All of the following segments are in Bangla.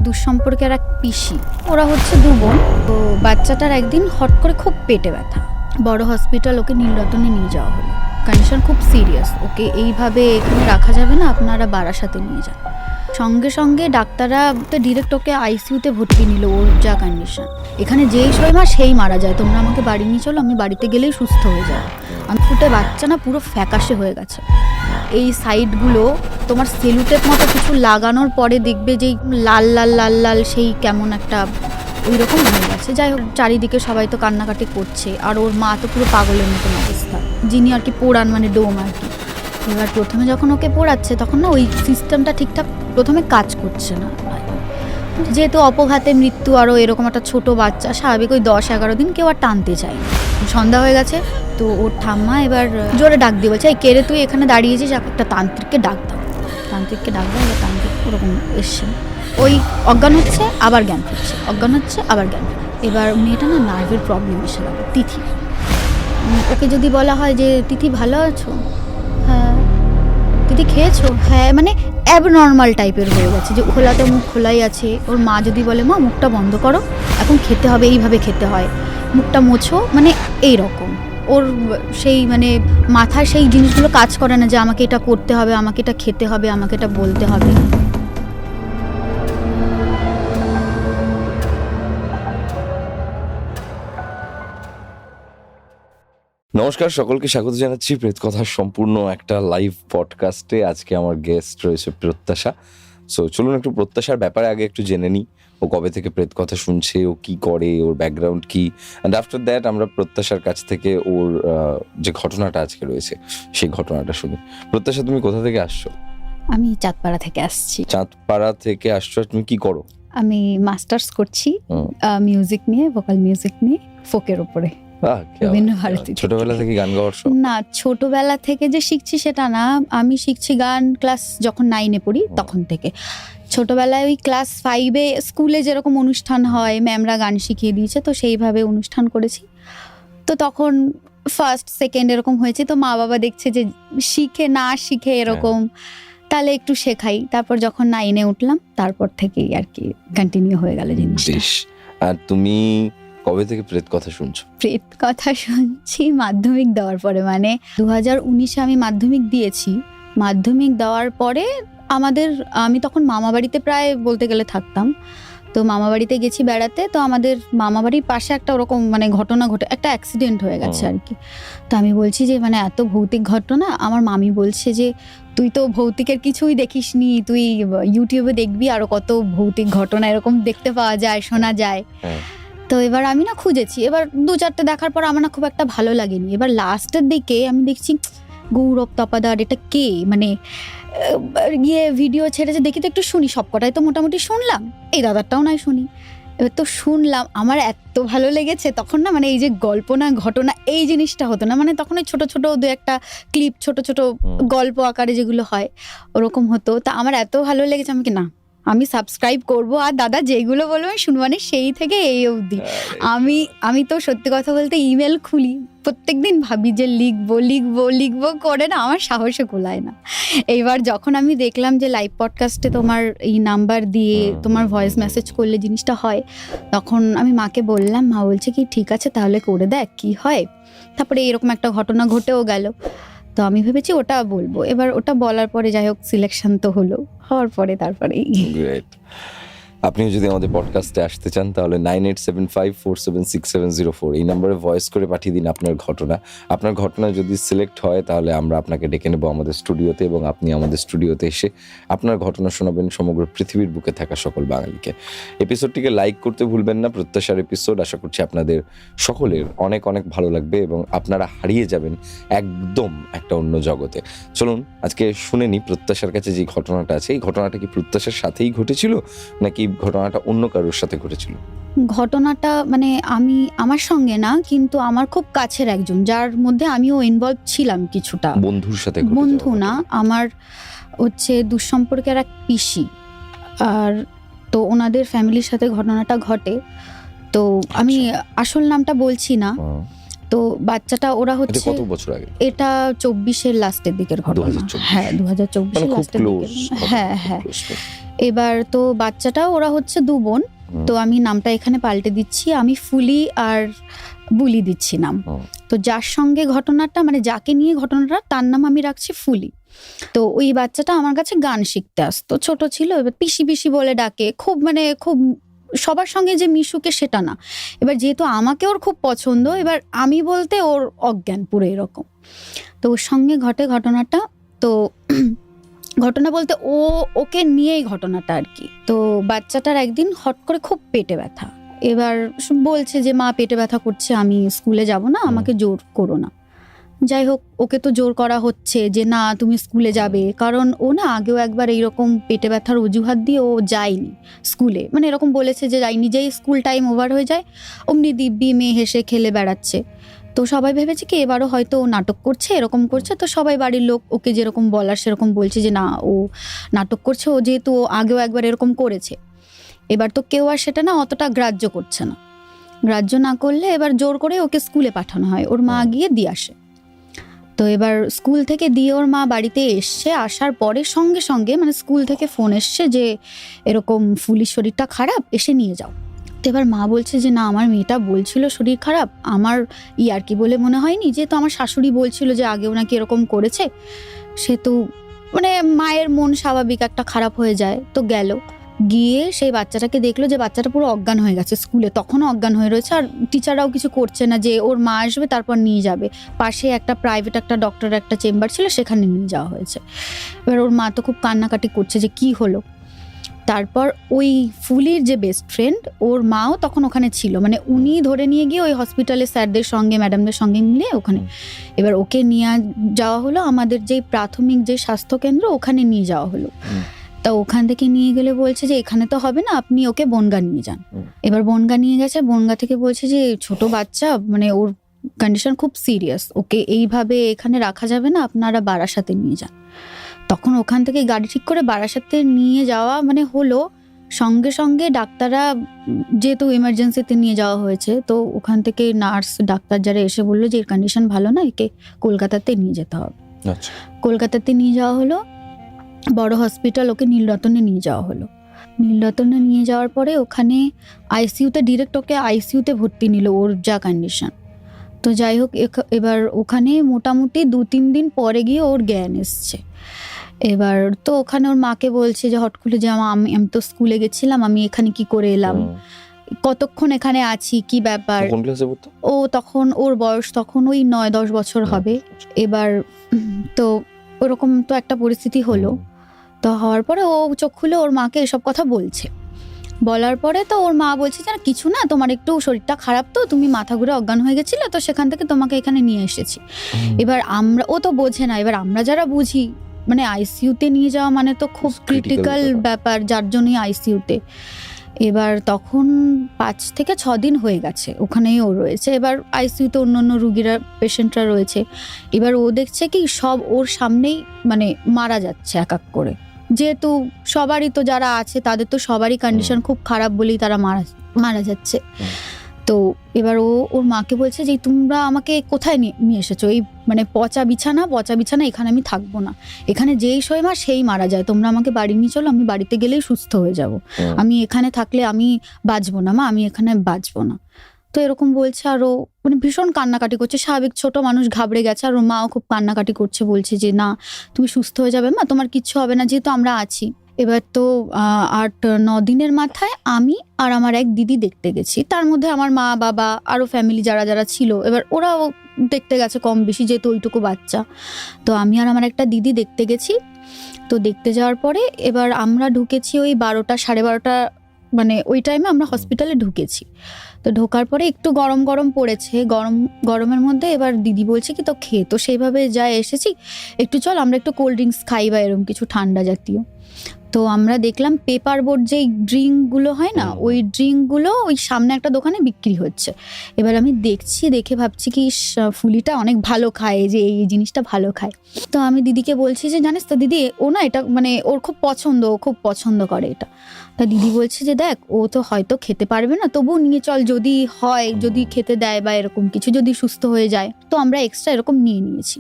দুঃসম্পর্কের এক পিসি, ওরা হচ্ছে 2 বোন। তো বাচ্চাটার একদিন হট করে খুব পেটে ব্যথা, বড় হসপিটাল ওকে নীলরতনে নিয়ে যাওয়া হলো। কন্ডিশন খুব সিরিয়াস, ওকে এইভাবে এখানে রাখা যাবে না, আপনারা বারাসাতে নিয়ে যান। সঙ্গে সঙ্গে ডাক্তাররা তো ডিরেক্ট ওকে আইসিইউতে ভর্তি নিল। ওর যা কন্ডিশন, এখানে যেই মা সেই মারা যায়, তোমরা আমাকে বাড়ি নিয়ে চলো, আমি বাড়িতে গেলেই সুস্থ হয়ে যাবো। আমি ফুটে বাচ্চা না পুরো ফ্যাকাশে হয়ে গেছে। এই সাইডগুলো তোমার সেলুটেপ মতো কিছু লাগানোর পরে দেখবে যেই লাল লাল লাল লাল সেই কেমন একটা ওই রকম হয়ে গেছে। যাই হোক, চারিদিকে সবাই তো কান্নাকাটি করছে, আর ওর মা তো পুরো পাগলের মতন অবস্থা, যিনি আর কি পোড়ান মানে ডোম আর কি। এবার প্রথমে যখন ওকে পোড়াচ্ছে তখন না ওই সিস্টেমটা ঠিকঠাক প্রথমে কাজ করছে না, যেহেতু অপঘাতে মৃত্যু, আরও এরকম একটা ছোট বাচ্চা, স্বাভাবিক ওই 10-11 দিন কেউ আর টানতে চায়। সন্ধ্যা হয়ে গেছে, তো ওর ঠাম্মা এবার জোরে ডাক দিয়ে বলছে, এই কেড়ে তুই এখানে দাঁড়িয়েছিস, একটা তান্ত্রিককে ডাক দাও। তান্ত্রিককে ডাক দাও, এবার তান্ত্রিক ওরকম এসছে, ওই অজ্ঞান হচ্ছে আবার জ্ঞান ফিরছে, অজ্ঞান হচ্ছে আবার জ্ঞান। এবার মেয়েটা না নার্ভের প্রবলেম এসে গেল। তিথি, ওকে যদি বলা হয় যে তিথি ভালো আছো, হ্যাঁ। তিথি খেয়েছো, হ্যাঁ, মানে অ্যাবনর্মাল টাইপের হয়ে গেছে, যে খোলাতে মুখ খোলাই আছে। ওর মা যদি বলে মা মুখটা বন্ধ করো, এখন খেতে হবে, এইভাবে খেতে হয়, মুখটা মোছো, মানে এই রকম ওর সেই মানে মাথায় সেই জিনিসগুলো কাজ করে না যে আমাকে এটা করতে হবে, আমাকে এটা খেতে হবে, আমাকে এটা বলতে হবে। নমস্কার, সকলকে স্বাগত জানাচ্ছি প্রেত কথার সম্পূর্ণ একটা লাইভ পডকাস্টে। আজকে আমার গেস্ট রয়েছে প্রত্যাশা। সো চলুন একটু প্রত্যাশার ব্যাপারে আগে একটু জেনে নিই। ও কবে থেকে প্রেত কথা শুনছে, ও কি করে, ওর ব্যাকগ্রাউন্ড কি, অ্যান্ড আফটার দ্যাট আমরা প্রত্যাশার কাছ থেকে ওর যে ঘটনাটা আজকে রয়েছে সেই ঘটনাটা শুনি। প্রত্যাশা, তুমি কোথা থেকে আসছো? আমি চাঁদপাড়া থেকে আসছি। চাঁদপাড়া থেকে আসছো, তুমি কি করো? আমি মাস্টার্স করছি মিউজিক নিয়ে, ভোকাল মিউজিক নিয়ে, ফোকের উপরে। বিভিন্ন ভারতী। ছোটবেলা থেকে গান গাওয়ার শখ? না, ছোটবেলা থেকে যে শিখছি সেটা না, আমি শিখছি গান ক্লাস যখন 9-এ পড়ি তখন থেকে। ছোটবেলায় ওই ক্লাস 5-এ স্কুলে যেরকম অনুষ্ঠান হয়, ম্যামরা গান শিখিয়ে দিয়েছে, তো সেইভাবে অনুষ্ঠান করেছি। তো তখন ফার্স্ট সেকেন্ড এরকম হয়েছে, তো মা বাবা দেখছে যে শিখে না শিখে এরকম, তাহলে একটু শেখাই। তারপর যখন 9-এ উঠলাম তারপর থেকেই আর কি কন্টিনিউ হয়ে গেল জিনিসটা। আর তুমি কবে থেকে প্রেত কথা শুনছো? প্রেত কথা শুনছি মাধ্যমিক দেওয়ার পরে, মানে 2019-এ আমি মাধ্যমিক দিয়েছি। মাধ্যমিক দেওয়ার পরে আমি তখন মামা বাড়িতে প্রায় বলতে গেলে থাকতাম। তো মামা বাড়িতে গেছি বেড়াতে, তো আমাদের মামা বাড়ির পাশে একটা ওরকম মানে ঘটনা ঘটে, একটা অ্যাক্সিডেন্ট হয়ে গেছে আর কি। তো আমি বলছি যে মানে এত ভৌতিক ঘটনা, আমার মামি বলছে যে তুই তো ভৌতিকের কিছুই দেখিসনি, তুই ইউটিউবে দেখবি আরো কত ভৌতিক ঘটনা এরকম দেখতে পাওয়া যায়, শোনা যায়। তো এবার আমি না খুঁজেছি, এবার 2-4টে দেখার পর আমার না খুব একটা ভালো লাগেনি। এবার লাস্টের দিকে আমি দেখছি গৌরব তপাদার, এটা কে, মানে ভিডিও ছেড়েছে, দেখি তো একটু শুনি, সবকটাই তো মোটামুটি শুনলাম, এই দাদারটাও নয় শুনি। এবার তো শুনলাম, আমার এত ভালো লেগেছে তখন না, মানে এই যে গল্প না ঘটনা এই জিনিসটা হতো না, মানে তখন ওই ছোট ছোট 2-একটা ক্লিপ, ছোট ছোট গল্প আকারে যেগুলো হয় ওরকম হতো। তা আমার এত ভালো লেগেছে, আমি কি না আমি সাবস্ক্রাইব করব, আর দাদা যেগুলো বলবো আমি শুনবো। মানে সেই থেকে এই অবধি আমি তো সত্যি কথা বলতে ইমেল খুলি, প্রত্যেকদিন ভাবি যে লিখবো করে না আমার সাহসে কুলায় না। এইবার যখন আমি দেখলাম যে লাইভ পডকাস্টে তোমার এই নাম্বার দিয়ে তোমার ভয়েস মেসেজ করলে জিনিসটা হয়, তখন আমি মাকে বললাম, মা বলছে কি ঠিক আছে তাহলে করে দেখ কি হয়। তারপরে এরকম একটা ঘটনা ঘটেও গেল, তো আমি ভেবেছি ওটা বলবো। এবার ওটা বলার পরে যাই হোক সিলেকশন তো হলো, হওয়ার পরে তারপরে গ্রেট। আপনিও যদি আমাদের পডকাস্টে আসতে চান তাহলে 9875476704 এই নম্বরে ভয়েস করে পাঠিয়ে দিন আপনার ঘটনা যদি সিলেক্ট হয় তাহলে আমরা আপনাকে ডেকে নেব আমাদের স্টুডিওতে, এবং আপনি আমাদের স্টুডিওতে এসে আপনার ঘটনা শোনাবেন সমগ্র পৃথিবীর বুকে থাকা সকল বাঙালিকে। এপিসোডটিকে লাইক করতে ভুলবেন না। প্রত্যাশার এপিসোড, আশা করছি আপনাদের সকলের অনেক অনেক ভালো লাগবে এবং আপনারা হারিয়ে যাবেন একদম একটা অন্য জগতে। চলুন আজকে শুনে নিই প্রত্যাশার কাছে যে ঘটনাটা আছে। এই ঘটনাটা কি প্রত্যাশার সাথেই ঘটেছিল নাকি ঘটনাটা অন্য কারোর সাথে ঘটেছিল? ঘটনাটা মানে আমার সঙ্গে না, কিন্তু আমার খুব কাছের একজন, যার মধ্যে আমিও ইনভলভ ছিলাম কিছুটা। বন্ধুর সাথে? বন্ধু না, আমার হচ্ছে দুঃসম্পর্কের এক পিসি, আর তো ওনাদের ফ্যামিলির সাথে ঘটনাটা ঘটে। তো আমি আসল নামটা বলছি না। তো বাচ্চাটা ওরা হচ্ছে কত বছর আগে? এটা 24-এর লাস্টের দিকের ঘটনা। হ্যাঁ, 2024-এর লাস্টের দিকে। হ্যাঁ। এবার তো বাচ্চাটা ওরা হচ্ছে 2 বোন। তো আমি নামটা এখানে পাল্টে দিচ্ছি, আমি ফুলি আর বুলি দিচ্ছি নাম। তো যার সঙ্গে ঘটনাটা মানে যাকে নিয়ে ঘটনাটা তার নাম আমি রাখছি ফুলি। তো ওই বাচ্চাটা আমার কাছে গান শিখতে আসতো, ছোট ছিল, এবার পিসি পিসি বলে ডাকে, খুব মানে খুব সবার সঙ্গে যে মিশুকে সেটা না। এবার যেহেতু আমাকে ওর খুব পছন্দ, এবার আমি বলতে ওর অজ্ঞান পুরো এরকম। তো ওর সঙ্গে ঘটে ঘটনাটা। তো ঘটনা বলতে ওকে নিয়েই ঘটনাটা আর কি। তো বাচ্চাটার একদিন হট করে খুব পেটে ব্যথা। এবার বলছে যে মা পেটে ব্যথা করছে, আমি স্কুলে যাব না, আমাকে জোর করো না। যাই হোক, ওকে তো জোর করা হচ্ছে যে না তুমি স্কুলে যাবে, কারণ ও না আগেও একবার এইরকম পেটে ব্যথার অজুহাত দিয়ে ও যায়নি স্কুলে, মানে এরকম বলেছে যে যাইনি, যেই স্কুল টাইম ওভার হয়ে যায় অমনি দিব্যি মেয়ে হেসে খেলে বেড়াচ্ছে। তো সবাই ভেবেছে কি এবারও হয়তো ও নাটক করছে, এরকম করছে। তো সবাই বাড়ির লোক ওকে যেরকম বলার সেরকম বলছে যে না ও নাটক করছে, ও যেহেতু ও আগেও একবার এরকম করেছে। এবার তো কেউ আর সেটা না অতটা গ্রাহ্য করছে না। গ্রাহ্য না করলে এবার জোর করে ওকে স্কুলে পাঠানো হয়, ওর মা গিয়ে দিয়ে আসে। তো এবার স্কুল থেকে দিয়ে ওর মা বাড়িতে এসছে, আসার পরে সঙ্গে সঙ্গে মানে স্কুল থেকে ফোন এসছে যে এরকম ফুলির শরীরটা খারাপ, এসে নিয়ে যাও। তো এবার মা বলছে যে না আমার মেয়েটা বলছিল শরীর খারাপ, আমার আর কি বলে মনে হয়নি, যেহেতু আমার শাশুড়ি বলছিল যে আগেও নাকি এরকম করেছে, সে তো মানে মায়ের মন স্বাভাবিক একটা খারাপ হয়ে যায়। তো গেল, গিয়ে সেই বাচ্চাটাকে দেখলো যে বাচ্চাটা পুরো অজ্ঞান হয়ে গেছে স্কুলে, তখনও অজ্ঞান হয়ে রয়েছে। আর টিচাররাও কিছু করছে না, যে ওর মা আসবে তারপর নিয়ে যাবে। পাশে একটা প্রাইভেট একটা ডক্টরের একটা চেম্বার ছিল, সেখানে নিয়ে যাওয়া হয়েছে। এবার ওর মা তো খুব কান্নাকাটি করছে যে কি হলো। তারপর ওই ফুলির যে বেস্ট ফ্রেন্ড, ওর মাও তখন ওখানে ছিল, মানে উনি ধরে নিয়ে গিয়ে ওই হসপিটালে স্যারদের সঙ্গে ম্যাডামদের সঙ্গে মিলে ওখানে এবার ওকে নিয়ে যাওয়া হলো আমাদের যেই প্রাথমিক যে স্বাস্থ্যকেন্দ্র, ওখানে নিয়ে যাওয়া হলো। তা ওখান থেকে নিয়ে গেলে বলছে যে এখানে তো হবে না, আপনি ওকে বনগা নিয়ে যান। এবার বনগা নিয়ে গেছে, বনগা থেকে বলছে যে ছোট বাচ্চা, মানে ওর কন্ডিশন খুব সিরিয়াস, ওকে এইভাবে এখানে রাখা যাবে না, আপনারা বারাসাতে নিয়ে যান। তখন ওখান থেকে গাড়ি ঠিক করে বারাসাতে নিয়ে যাওয়া মানে হলো। সঙ্গে সঙ্গে ডাক্তাররা, যেহেতু এমার্জেন্সিতে নিয়ে যাওয়া হয়েছে, তো ওখান থেকে নার্স ডাক্তার যারা এসে বললো যে এর কন্ডিশন ভালো না, একে কলকাতাতে নিয়ে যেতে হবে। কলকাতাতে নিয়ে যাওয়া হলো, বড় হসপিটাল, ওকে নীলরতনে নিয়ে যাওয়া হলো। নীলরতনে নিয়ে যাওয়ার পরে ওখানে আইসিইউতে ডিরেক্ট ওকে আইসিইউতে ভর্তি নিল, ওর যা কন্ডিশন। তো যাই হোক, এবার ওখানে মোটামুটি 2-3 দিন পরে গিয়ে ওর জ্ঞান এসছে। এবার তো ওখানে ওর মাকে বলছে যে হট করে যে আমি তো স্কুলে গেছিলাম, আমি এখানে কি করে এলাম, কতক্ষণ এখানে আছি, কি ব্যাপার। ও তখন ওর বয়স তখন ওই 9-10 বছর হবে। এবার তো ওরকম তো একটা পরিস্থিতি হলো। তো হওয়ার পরে ও চোখ খুলে ওর মাকে এসব কথা বলছে। বলার পরে তো ওর মা বলছে যে কিছু না, তোমার একটু শরীরটা খারাপ, তো তুমি মাথা ঘুরে অজ্ঞান হয়ে গেছিল, তো সেখান থেকে তোমাকে এখানে নিয়ে এসেছি। এবার ও তো বোঝে না, এবার আমরা যারা বুঝি, মানে আইসিইউতে নিয়ে যাওয়া মানে তো খুব ক্রিটিক্যাল ব্যাপার, যার জন্যই আইসিইউতে। এবার তখন 5 থেকে 6 দিন হয়ে গেছে ওখানেই ও রয়েছে। এবার আইসিইউতে অন্য রুগীরা, পেশেন্টরা রয়েছে। এবার ও দেখছে কি সব ওর সামনেই মানে মারা যাচ্ছে এক এক করে, যেহেতু সবারই তো যারা আছে তাদের তো সবারই কন্ডিশন খুব খারাপ বলেই তারা মারা যাচ্ছে। তো এবার ওর মাকে বলছে যে তোমরা আমাকে কোথায় নিয়ে এসেছো, এই মানে পচা বিছানা এখানে আমি থাকবো না, এখানে যেই শোয় মা সেই মারা যায়, তোমরা আমাকে বাড়ি নিয়ে চলো, আমি বাড়িতে গেলেই সুস্থ হয়ে যাব, আমি এখানে থাকলে আমি বাঁচবো না মা, আমি এখানে বাঁচবো না। তো এরকম বলছে, আর ও মানে ভীষণ কান্নাকাটি করছে, স্বাভাবিক ছোট মানুষ ঘাবড়ে গেছে। আর ওর মাও খুব কান্নাকাটি করছে, বলছে যে না তুমি সুস্থ হয়ে যাবে মা, তোমার কিচ্ছু হবে না, যেহেতু আমরা আছি। এবার তো 8-9 দিনের মাথায় আমি আর আমার এক দিদি দেখতে গেছি, তার মধ্যে আমার মা বাবা আরও ফ্যামিলি যারা যারা ছিল, এবার ওরাও দেখতে গেছে কম বেশি, যেহেতু ওইটুকু বাচ্চা। তো আমি আর আমার একটা দিদি দেখতে গেছি। তো দেখতে যাওয়ার পরে এবার আমরা ঢুকেছি ওই 12টা 12:30, মানে ওই টাইমে আমরা হসপিটালে ঢুকেছি। তো ঢোকার পরে একটু গরম পড়েছে, গরমের মধ্যে এবার দিদি বলছে কি তো খেয়ে তো সেইভাবে যা এসেছি, একটু চল আমরা একটু কোল্ড ড্রিঙ্কস খাই বা এরকম কিছু ঠান্ডা জাতীয়। তো আমরা দেখলাম পেপার বোর্ড যেই ড্রিঙ্কগুলো হয় না, ওই ড্রিঙ্কগুলো ওই সামনে একটা দোকানে বিক্রি হচ্ছে। এবার আমি দেখে ভাবছি কি ফুলিটা অনেক ভালো খায়, যে এই জিনিসটা ভালো খায়। তো আমি দিদিকে বলছি যে জানিস তো দিদি, ও না এটা মানে ওর খুব পছন্দ করে এটা। তা দিদি বলছে যে দেখ ও তো হয়তো খেতে পারবে না, তবুও নিয়ে চল, যদি খেতে দেয় বা এরকম কিছু, যদি সুস্থ হয়ে যায়। তো আমরা এক্সট্রা এরকম নিয়েছি।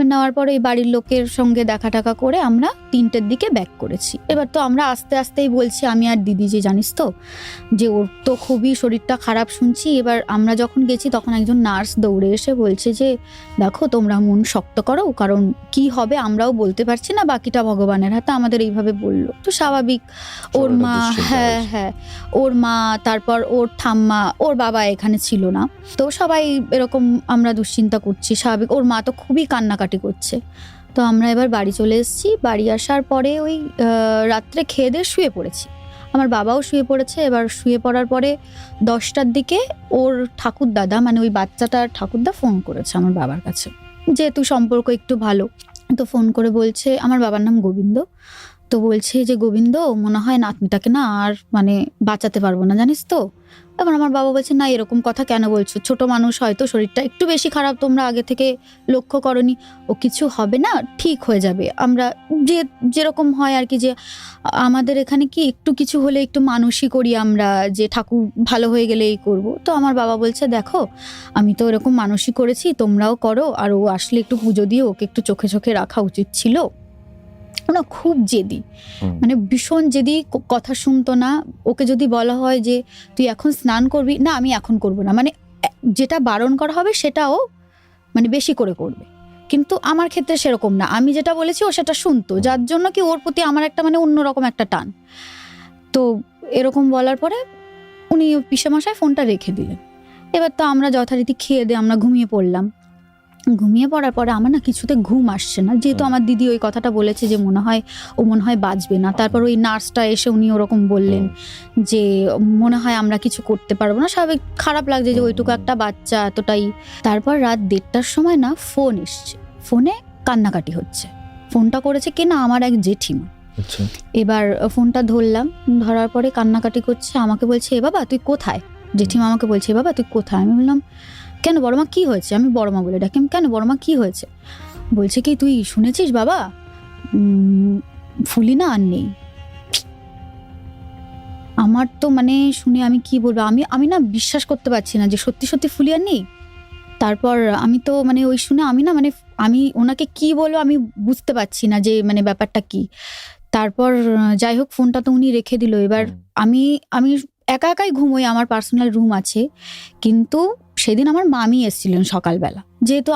নেওয়ার পরে এই বাড়ির লোকের সঙ্গে দেখা টাকা করে আমরা 3টের দিকে ব্যাক করেছি। এবার তো আমরা আস্তে আস্তেই বলছি আমি আর দিদি, যে জানিস তো যে ওর তো খুবই শরীরটা খারাপ শুনছি। এবার আমরা যখন গেছি তখন একজন নার্স দৌড়ে এসে বলছে যে দেখো তোমরা মন শক্ত করো, কারণ কি হবে আমরাও বলতে পারছি না, বাকিটা ভগবানের হাতে, আমাদের এইভাবে বললো। তো স্বাভাবিক ওর সবার একটা মা, দুশ্চিন্তা হ্যাঁ হয়েছে। হ্যাঁ, ওর মা, তারপর ওর ঠাম্মা, ওর বাবা এখানে ছিল না, তো সবাই এরকম আমরা দুশ্চিন্তা করছি। স্বাভাবিক ওর মা তো খুবই কান্নাকাটি করছে। তো আমরা এবার বাড়ি চলে এসেছি। বাড়ি আসার পরে ওই রাত্রে খেয়ে দিয়ে শুয়ে পড়েছি, আমার বাবাও শুয়ে পড়েছে। এবার শুয়ে পড়ার পরে 10টার দিকে ওর ঠাকুরদাদা, মানে ওই বাচ্চাটার ঠাকুরদা ফোন করেছে আমার বাবার কাছে, যেহেতু সম্পর্ক একটু ভালো। তো ফোন করে বলছে, আমার বাবার নাম গোবিন্দ, তো বলছে যে গোবিন্দ মনে হয় নাতনিটাকে না আর মানে বাঁচাতে পারবো না, জানিস তো। এবার আমার বাবা বলছে না এরকম কথা কেন বলছো, ছোট মানুষ, হয়তো শরীরটা একটু বেশি খারাপ, তোমরা আগে থেকে লক্ষ্য করনি, ও কিছু হবে না, ঠিক হয়ে যাবে। আমরা যেরকম হয় আর কি, যে আমাদের এখানে কি একটু কিছু হলে একটু মানুষই করি আমরা, যে ঠাকুর ভালো হয়ে গেলে এই করব। তো আমার বাবা বলছে দেখো আমি তো এরকম মানুষই করেছি, তোমরাও করো, আর ও আসলে একটু পুজো দিয়ে ওকে একটু চোখে চোখে রাখা উচিত ছিল। না খুব জেদি, মানে ভীষণ জেদি, কথা শুনতো না। ওকে যদি বলা হয় যে তুই এখন স্নান করবি, না আমি এখন করব না, মানে যেটা বারণ করা হবে সেটাও মানে বেশি করে করবে। কিন্তু আমার ক্ষেত্রে সেরকম না, আমি যেটা বলেছি ও সেটা শুনতো, যার জন্য কি ওর প্রতি আমার একটা মানে অন্যরকম একটা টান। তো এরকম বলার পরে উনি পিসেমশাই ফোনটা রেখে দিলেন। এবার তো আমরা যথারীতি খেয়ে দিয়ে আমরা ঘুমিয়ে পড়লাম। ঘুমিয়ে পড়ার পরে আমার না কিছুতে ঘুম আসছে না, যেহেতু আমার দিদি ওই কথাটা বলেছে যে মনে হয় বাঁচবে না। তারপর ওই নার্সটা এসে উনি ওরকম বললেন যে মনে হয় আমরা কিছু করতে পারবো না। স্বাভাবিক খারাপ লাগছে যে ওইটুকু একটা বাচ্চা এতটাই। তারপর রাত 1:30টার সময় না ফোন এসছে, ফোনে কান্নাকাটি হচ্ছে। ফোনটা করেছে কিনা আমার এক জেঠিমা। আচ্ছা। এবার ফোনটা ধরলাম, ধরার পরে কান্নাকাটি করছে, আমাকে বলছে এ বাবা তুই কোথায়। জেঠিমা আমাকে বলছে এ বাবা তুই কোথায়। আমি বললাম কেন বড়মা কি হয়েছে, আমি বড়মা বলে ডাকি, কেন বড়মা কি হয়েছে। বলছে কি তুই শুনেছিস বাবা ফুলি না আর নেই। আমার তো মানে শুনে আমি কি বলবো, আমি না বিশ্বাস করতে পারছি না যে সত্যি সত্যি ফুলি আর নেই। তারপর আমি তো মানে ওই শুনে আমি না মানে আমি ওনাকে কি বলবো আমি বুঝতে পারছি না যে মানে ব্যাপারটা কি। তারপর যাই হোক ফোনটা তো উনি রেখে দিল। এবার আমি একা একাই ঘুমোই, আমার পার্সোনাল রুম আছে। কিন্তু সেদিন আমার মামি এসেছিলেন সকালবেলা, যেহেতু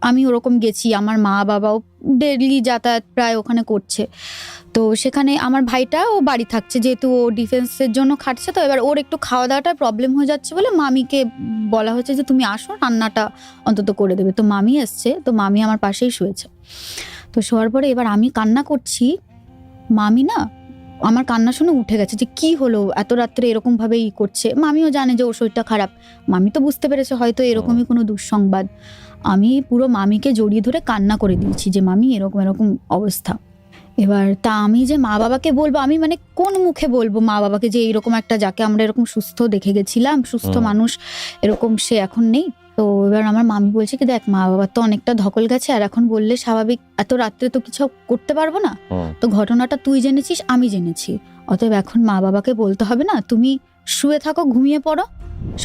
আমি ওরকম গেছি, আমার মা বাবাও ডেইলি যাতায়াত প্রায় ওখানে করছে। তো সেখানে আমার ভাইটাও বাড়ি থাকছে, যেহেতু ও ডিফেন্সের জন্য খাটছে। তো এবার ওর একটু খাওয়া দাওয়াটার প্রবলেম হয়ে যাচ্ছে বলে মামিকে বলা হয়েছে যে তুমি আসো, রান্নাটা অন্তত করে দেবে। তো মামি এসছে, তো মামি আমার পাশেই শুয়েছে। তো শোয়ার পরে এবার আমি কান্না করছি, মামি না আমার কান্না শুনে উঠে গেছে যে কি হলো এত রাত্রে এরকম ভাবে করছে। মামিও জানে যে ওর শরীরটা খারাপ, মামি তো বুঝতে পেরেছে হয়তো এরকমই কোনো দুঃসংবাদ। আমি পুরো মামিকে জড়িয়ে ধরে কান্না করে দিয়েছি যে মামি এরকম এরকম অবস্থা। এবার তা আমি যে মা বাবাকে বলবো, আমি মানে কোন মুখে বলবো মা বাবাকে যে এইরকম একটা, যাকে আমরা এরকম সুস্থ দেখে গেছিলাম, সুস্থ মানুষ, এরকম সে এখন নেই। তো এবার আমার মামি বলছে কি দেখ মা বাবার তো অনেকটা ধকল গেছে, আর এখন বললে স্বাভাবিক এত রাত্রে তো কিছু করতে পারবো না। তো ঘটনাটা তুই জেনেছিস, আমি জেনেছি, অতএব এখন মা বাবাকে বলতে হবে না, তুমি শুয়ে থাকো, ঘুমিয়ে পড়ো,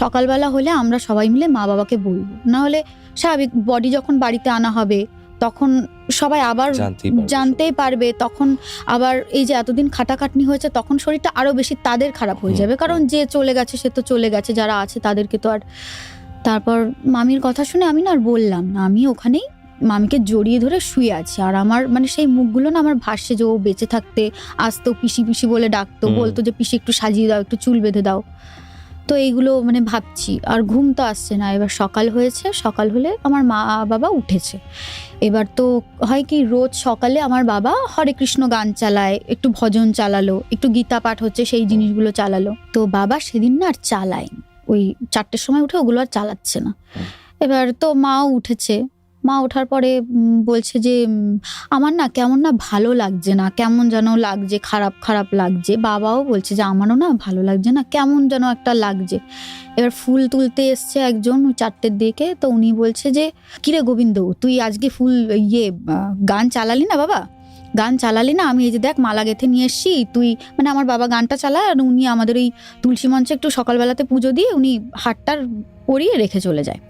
সকালবেলা হলে আমরা সবাই মিলে মা বাবাকে বলবো। না হলে স্বাভাবিক বডি যখন বাড়িতে আনা হবে তখন সবাই আবার জানতেই পারবে, তখন আবার এই যে এতদিন খাটাখাটনি হয়েছে তখন শরীরটা আরো বেশি তাদের খারাপ হয়ে যাবে, কারণ যে চলে গেছে সে তো চলে গেছে, যারা আছে তাদেরকে তো আর। তারপর মামির কথা শুনে আমি না আর বললাম না, আমি ওখানেই মামিকে জড়িয়ে ধরে শুয়ে আছি। আর আমার মানে সেই মুখগুলো না আমার ভাসছে যে ও বেঁচে থাকতে আসতো, পিসি পিসি বলে ডাকতো, বলতো যে পিসি একটু সাজিয়ে দাও, একটু চুল বেঁধে দাও। তো এইগুলো মানে ভাবছি, আর ঘুম তো আসছে না। এবার সকাল হয়েছে, সকাল হলে আমার মা বাবা উঠেছে। এবার তো হয় কি রোজ সকালে আমার বাবা হরে কৃষ্ণ গান চালায়, একটু ভজন চালালো, একটু গীতা পাঠ হচ্ছে সেই জিনিসগুলো চালালো। তো বাবা সেদিন না আর চালায়নি, ওই 4টের সময় উঠে ওগুলো আর চালাচ্ছে না। এবার তো মাও উঠেছে, মা ওঠার পরে বলছে যে আমার না কেমন না ভালো লাগছে না, কেমন যেন লাগছে, খারাপ খারাপ লাগছে। বাবাও বলছে যে আমারও না ভালো লাগছে না, কেমন যেন একটা লাগছে। এবার ফুল তুলতে এসছে একজন 4টের দিকে, তো উনি বলছে যে কিরে গোবিন্দ তুই আজকে ফুল গান চালালি না বাবা, গান চালালি না, আমি এই যে দেখ মালা গেঁথে নিয়ে এসছি, তুই মানে আমার বাবা গানটা চালায় আর উনি আমাদের ওই তুলসী মঞ্চে একটু সকালবেলাতে পুজো দিয়ে উনি হাটটার পরিয়ে রেখে চলে যায়।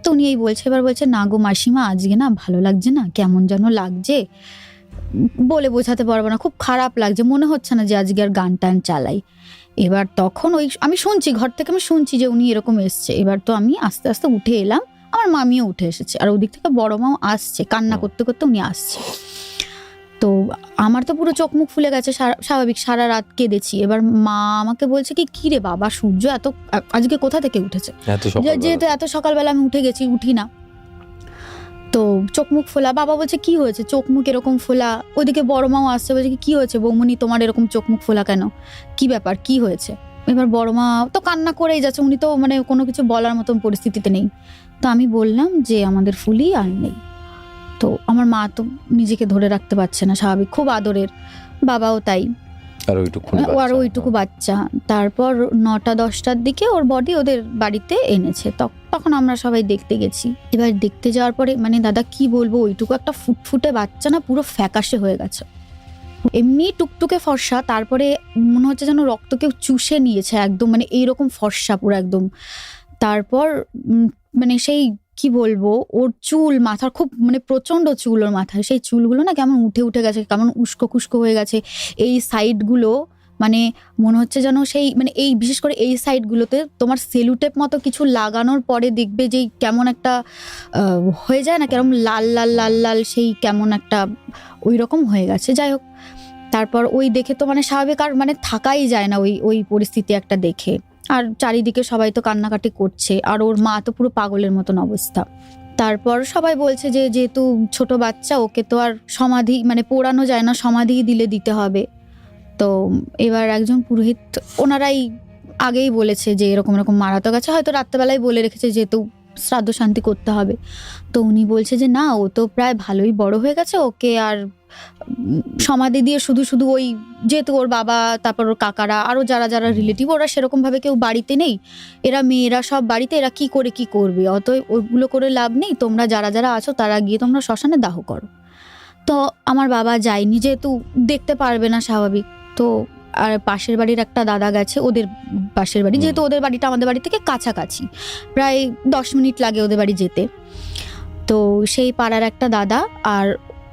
তো উনি এই বলছে, এবার বলছে না গো মাসিমা আজকে না ভালো লাগছে না, কেমন যেন লাগছে। বলে বোঝাতে পারবো না, খুব খারাপ লাগছে, মনে হচ্ছে না যে আজকে আর গান টান চালাই। এবার তখন ওই আমি শুনছি ঘর থেকে, আমি শুনছি যে উনি এরকম এসছে। এবার তো আমি আস্তে আস্তে উঠে এলাম, আমার মামিও উঠে এসেছে, আর ওদিক থেকে বড় মাও আসছে, কান্না করতে করতে উনি আসছে। তো আমার তো পুরো চোখ মুখ ফুলে গেছে, স্বাভাবিক সারা রাত কেঁদেছি। এবার মা আমাকে বলছে কি রে বাবা, সূর্য এত আজকে কোথা থেকে উঠেছে, যেহেতু এত সকালবেলা আমি উঠে গেছি, উঠি না, তো চোখ মুখ ফোলা। বাবা বলছে কি হয়েছে, চোখ মুখ এরকম ফোলা। ওইদিকে বড় মাও আসছে, বলছে কি হয়েছে বৌমনি, তোমার এরকম চোখ মুখ ফোলা কেন, কি ব্যাপার, কি হয়েছে? এবার বড় মা তো কান্না করেই যাচ্ছে, উনি তো মানে কোনো কিছু বলার মতন পরিস্থিতিতে নেই। তো আমি বললাম যে আমাদের ফুলি আর নেই। তো আমার মা তো নিজেকে ধরে রাখতে পারছে না, স্বাভাবিক, খুব আদরের, বাবাও তাই, আর ওইটুকু বাচ্চা। তারপর 9টা-10টার দিকে ওর বডি ওদের বাড়িতে এনেছে, তখন আমরা সবাই দেখতে গেছি। এবার দেখতে যাওয়ার পরে মানে দাদা কি বলবো, ওইটুকু একটা ফুটফুটে বাচ্চা না পুরো ফ্যাকাশে হয়ে গেছে, এমনি টুকটুকে ফর্সা, তারপরে মনে হচ্ছে যেন রক্ত কেউ চুষে নিয়েছে একদম, মানে এইরকম ফর্সা পুরো একদম। তারপর মানে সেই কি বলবো, ওর চুল মাথার খুব মানে প্রচন্ড চুল ওর মাথায়, সেই চুলগুলো না কেমন উঠে উঠে গেছে, কেমন উস্কো খুস্কো হয়ে গেছে। এই সাইডগুলো মানে মনে হচ্ছে যেন সেই মানে এই বিশেষ করে এই সাইডগুলোতে তোমার সেলুটেপ মতো কিছু লাগানোর পরে দেখবে যে কেমন একটা হয়ে যায় না, কেমন লাল লাল লাল লাল, সেই কেমন একটা ওই রকম হয়ে গেছে। যাই হোক, তারপর ওই দেখে তো মানে স্বাভাবিক আর মানে থাকাই যায় না ওই পরিস্থিতি একটা দেখে। আর চারিদিকে সবাই তো কান্নাকাটি করছে, আর ওর মা তো পুরো পাগলের মতন অবস্থা। তারপর সবাই বলছে যে যেহেতু ছোট বাচ্চা, ওকে তো আর সমাধি মানে পোড়ানো যায় না, সমাধি দিতে হবে। তো এবার একজন পুরোহিত, ওনারাই আগেই বলেছে যে এরকম এরকম মারা তো গেছে, হয়তো রাত্রেবেলায় বলে রেখেছে যেহেতু শ্রাদ্ধ শান্তি করতে হবে। তো উনি বলছে যে না, ও তো প্রায় ভালোই বড় হয়ে গেছে, ওকে আর সমাধি দিয়ে শুধু ওই যেহেতু ওর বাবা, তারপর ওর কাকারা, আরও যারা যারা রিলেটিভ, ওরা সেরকমভাবে কেউ বাড়িতে নেই, এরা মেয়েরা সব বাড়িতে, এরা কি করবে, অত ওগুলো করে লাভ নেই, তোমরা যারা যারা আছো তারা গিয়ে তোমরা শ্মশানে দাহ করো। তো আমার বাবা যায়নি, যেহেতু দেখতে পারবে না, স্বাভাবিক। তো আর পাশের বাড়ির একটা দাদা গেছে, ওদের পাশের বাড়ি, যেহেতু ওদের বাড়িটা আমাদের বাড়ি থেকে কাছাকাছি, প্রায় 10 মিনিট লাগে ওদের বাড়ি যেতে। তো সেই পাড়ার একটা দাদা আর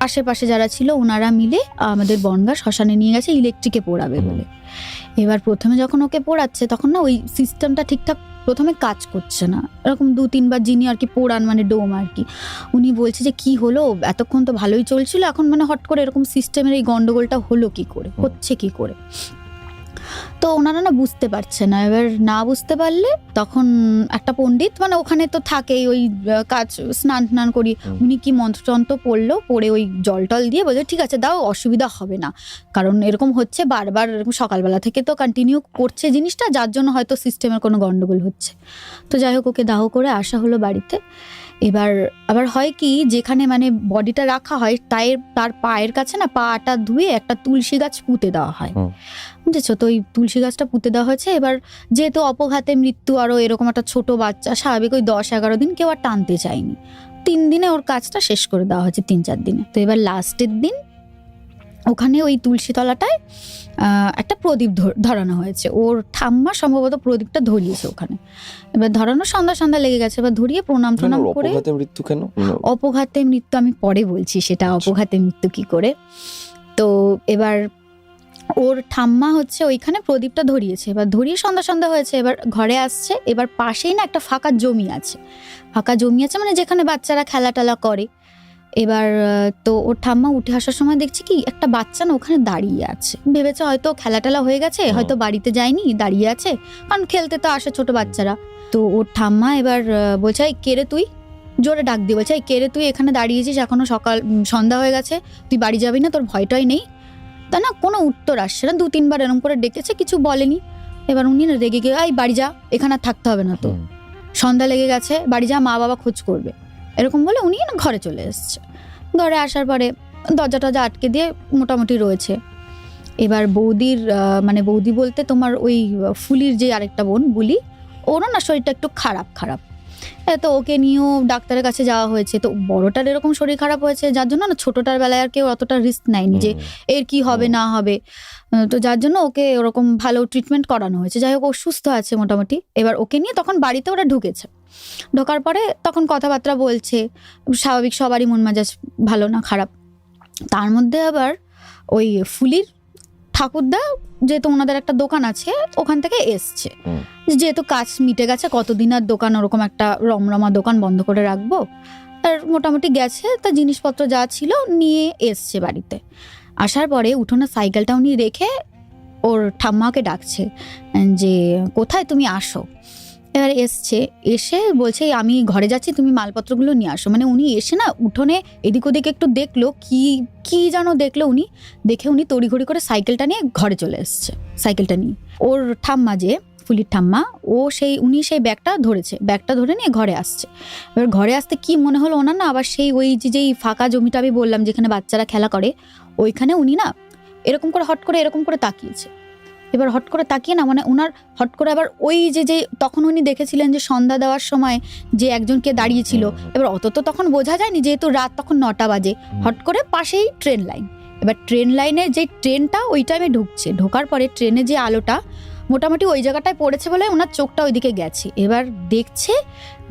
আশেপাশে যারা ছিল ওনারা মিলে আমাদের বনগা শ্মশানে নিয়ে গেছে ইলেকট্রিকে পোড়াবে বলে। এবার প্রথমে যখন ওকে পোড়াচ্ছে তখন না ওই সিস্টেমটা ঠিকঠাক প্রথমে কাজ করছে না, এরকম 2-3 বার যিনি আর কি পোড়ান মানে ডোম আর কি, উনি বলছে যে কি হলো, এতক্ষণ তো ভালোই চলছিল, এখন মানে হট করে এরকম সিস্টেমের এই গন্ডগোলটা হলো কি করে, হচ্ছে কি করে। তো ওনারা না বুঝতে পারছে না। এবার না বুঝতে পারলে তখন একটা পণ্ডিত মানে ওখানে তো থাকেই, ওই কাজ স্নান করি, উনি কি মন্ত্রতন্ত্র পড়লো, পড়ে ওই জল টল দিয়ে বলছে ঠিক আছে দাও, অসুবিধা হবে না, কারণ এরকম হচ্ছে বারবার, এরকম সকালবেলা থেকে তো কন্টিনিউ করছে জিনিসটা, যার জন্য হয়তো সিস্টেমের কোনো গন্ডগোল হচ্ছে। তো যাই হোক, ওকে দাহ করে আসা হলো বাড়িতে। এবার আবার হয় কি, যেখানে মানে বডিটা রাখা হয় তার পায়ের কাছে না পাটা ধুয়ে একটা তুলসী গাছ পুঁতে দেওয়া হয়, বুঝেছো? তো ওই তুলসী গাছটা পুঁতে দেওয়া হয়েছে। এবার যেহেতু অপঘাতে মৃত্যু, আরও এরকম একটা ছোট বাচ্চা, স্বাভাবিক ওই 10-11 দিন কেউ আর টানতে চায়নি, 3 দিনে ওর কাজটা শেষ করে দেওয়া হয়েছে, 3-4 দিনে। তো এবার লাস্টের দিন ওখানে ওই তুলসী তলাটায় একটা প্রদীপ ধরানো হয়েছে, ওর ঠাম্মা সম্ভবত প্রদীপটা ধরিয়েছে ওখানে। এবার ধরানো সন্ধ্যা লেগে গেছে, এবার ধরিয়ে প্রণাম করে। মৃত্যু কেন? অপঘাতে মৃত্যু আমি পরে বলছি সেটা, অপঘাতে মৃত্যু কি করে। তো এবার ওর ঠাম্মা হচ্ছে ওইখানে প্রদীপটা ধরিয়েছে, এবার ধরিয়ে সন্ধ্যা হয়েছে, এবার ঘরে আসছে। এবার পাশেই না একটা ফাঁকা জমি আছে মানে যেখানে বাচ্চারা খেলা টেলা করে। এবার তো ওর ঠাম্মা উঠে আসার সময় দেখছে কি একটা বাচ্চা না ওখানে দাঁড়িয়ে আছে, ভেবেছে হয়তো খেলা টেলা হয়ে গেছে, হয়তো বাড়িতে যায়নি, দাঁড়িয়ে আছে, কারণ খেলতে তো আসে ছোট বাচ্চারা। তো ওর ঠাম্মা এবার বলছে এই কে রে তুই, জোরে ডাক দিয়ে বলছে এই কে রে তুই, এখানে দাঁড়িয়েছিস, এখনো সন্ধ্যা হয়ে গেছে, তুই বাড়ি যাবি না, তোর ভয়টাই নেই? তা না কোনো উত্তর আসছে না, 2-3 বার এরকম করে ডেকেছে, কিছু বলেনি। এবার উনি না রেগে গিয়ে এই বাড়ি যা, এখানে আর থাকতে হবে না, তো সন্ধ্যা লেগে গেছে, বাড়ি যা, মা বাবা খোঁজ করবে, এরকম বলে উনি না ঘরে চলে এসছে। ঘরে আসার পরে দরজা টরজা আটকে দিয়ে মোটামুটি রয়েছে। এবার বৌদির মানে বৌদি বলতে তোমার ওই ফুলির যে আরেকটা বোন বুলি, ওরও না শরীরটা একটু খারাপ। তো ওকে নিয়েও ডাক্তারের কাছে যাওয়া হয়েছে। তো বড়টার এরকম শরীর খারাপ হয়েছে, যার জন্য না ছোটটার বেলায় আর কেউ অতটা রিস্ক নেয়নি যে এর কি হবে না হবে, তো যার জন্য ওকে ওরকম ভালো ট্রিটমেন্ট করানো হয়েছে। যাই হোক, ও সুস্থ আছে মোটামুটি। এবার ওকে নিয়ে তখন বাড়িতে ওরা ঢোকার পরে তখন কথাবার্তা বলছে, স্বাভাবিক, সবারই মন মেজাজ ভালো না খারাপ। তার মধ্যে আবার ওই ফুলির ঠাকুরদা, যেহেতু ওনাদের একটা দোকান আছে, ওখান থেকে এসছে। যেহেতু কাজ মিটে গেছে, কতদিন আর দোকান ওরকম একটা রমরমা দোকান বন্ধ করে রাখবো, আর মোটামুটি গেছে, তা জিনিসপত্র যা ছিল নিয়ে এসছে বাড়িতে। আসার পরে উঠোনে সাইকেলটা উনি রেখে ওর ঠাম্মাকে ডাকছে যে কোথায়, তুমি আসো। এবার এসছে, এসে বলছে আমি ঘরে যাচ্ছি, তুমি মালপত্রগুলো নিয়ে আসো। মানে উনি এসে না উঠোনে এদিক ওদিক একটু দেখলো, কি যেন দেখলো উনি, দেখে উনি তড়িঘড়ি করে সাইকেলটা নিয়ে ঘরে চলে এসছে। সাইকেলটা নিয়ে ওর ঠাম্মা, যে ফুলির ঠাম্মা, উনি সেই ব্যাগটা ধরেছে, ব্যাগটা ধরে নিয়ে ঘরে আসছে। এবার ঘরে আসতে কি মনে হলো ওনার না, আবার সেই ওই যেই ফাঁকা জমিটা আমি বললাম যেখানে বাচ্চারা খেলা করে, ওইখানে উনি না এরকম করে হট করে এরকম করে তাকিয়েছে। এবার হট করে তাকিয়ে না, মানে ওনার হট করে আবার ওই যে তখন উনি দেখেছিলেন যে সন্ধ্যা দেওয়ার সময় যে একজনকে দাঁড়িয়েছিল, এবার অত তো তখন বোঝা যায়নি, যেহেতু রাত তখন 9টা বাজে। হট করে পাশেই ট্রেন লাইন, এবার ট্রেন লাইনের যে ট্রেনটা ওই টাইমে ঢুকছে, ঢোকার পরে ট্রেনে যে আলোটা মোটামুটি ওই জায়গাটায় পড়েছে বলে ওনার চোখটা ওইদিকে গেছে। এবার দেখছে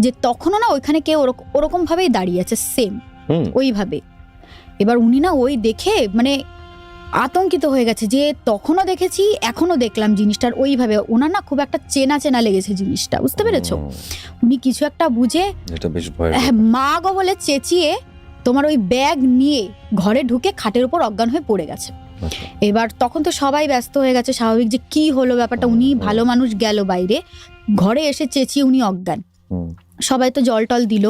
যে তখনও না ওইখানে কেউ ওরকম ভাবেই দাঁড়িয়ে আছে, সেম ওইভাবে। এবার উনি না ওই দেখে মানে আতঙ্কিত হয়ে গেছে যে তখনও দেখেছি, এখনো দেখলাম জিনিসটার ওইভাবে। ওনার না খুব একটা চেনা চেনা লেগেছে জিনিসটা, বুঝতে পেরেছো? উনি কিছু একটা বুঝে মা গো বলে চেঁচিয়ে তোমার ওই ব্যাগ নিয়ে ঘরে ঢুকে খাটের উপর অজ্ঞান হয়ে পড়ে গেছে। এবার তখন তো সবাই ব্যস্ত হয়ে গেছে, স্বাভাবিক, যে কি হলো ব্যাপারটা। উনি ভালো মানুষ, গেল বাইরে, ঘরে এসে চেঁচিয়ে উনি অজ্ঞান। সবাই তো জল টল দিল,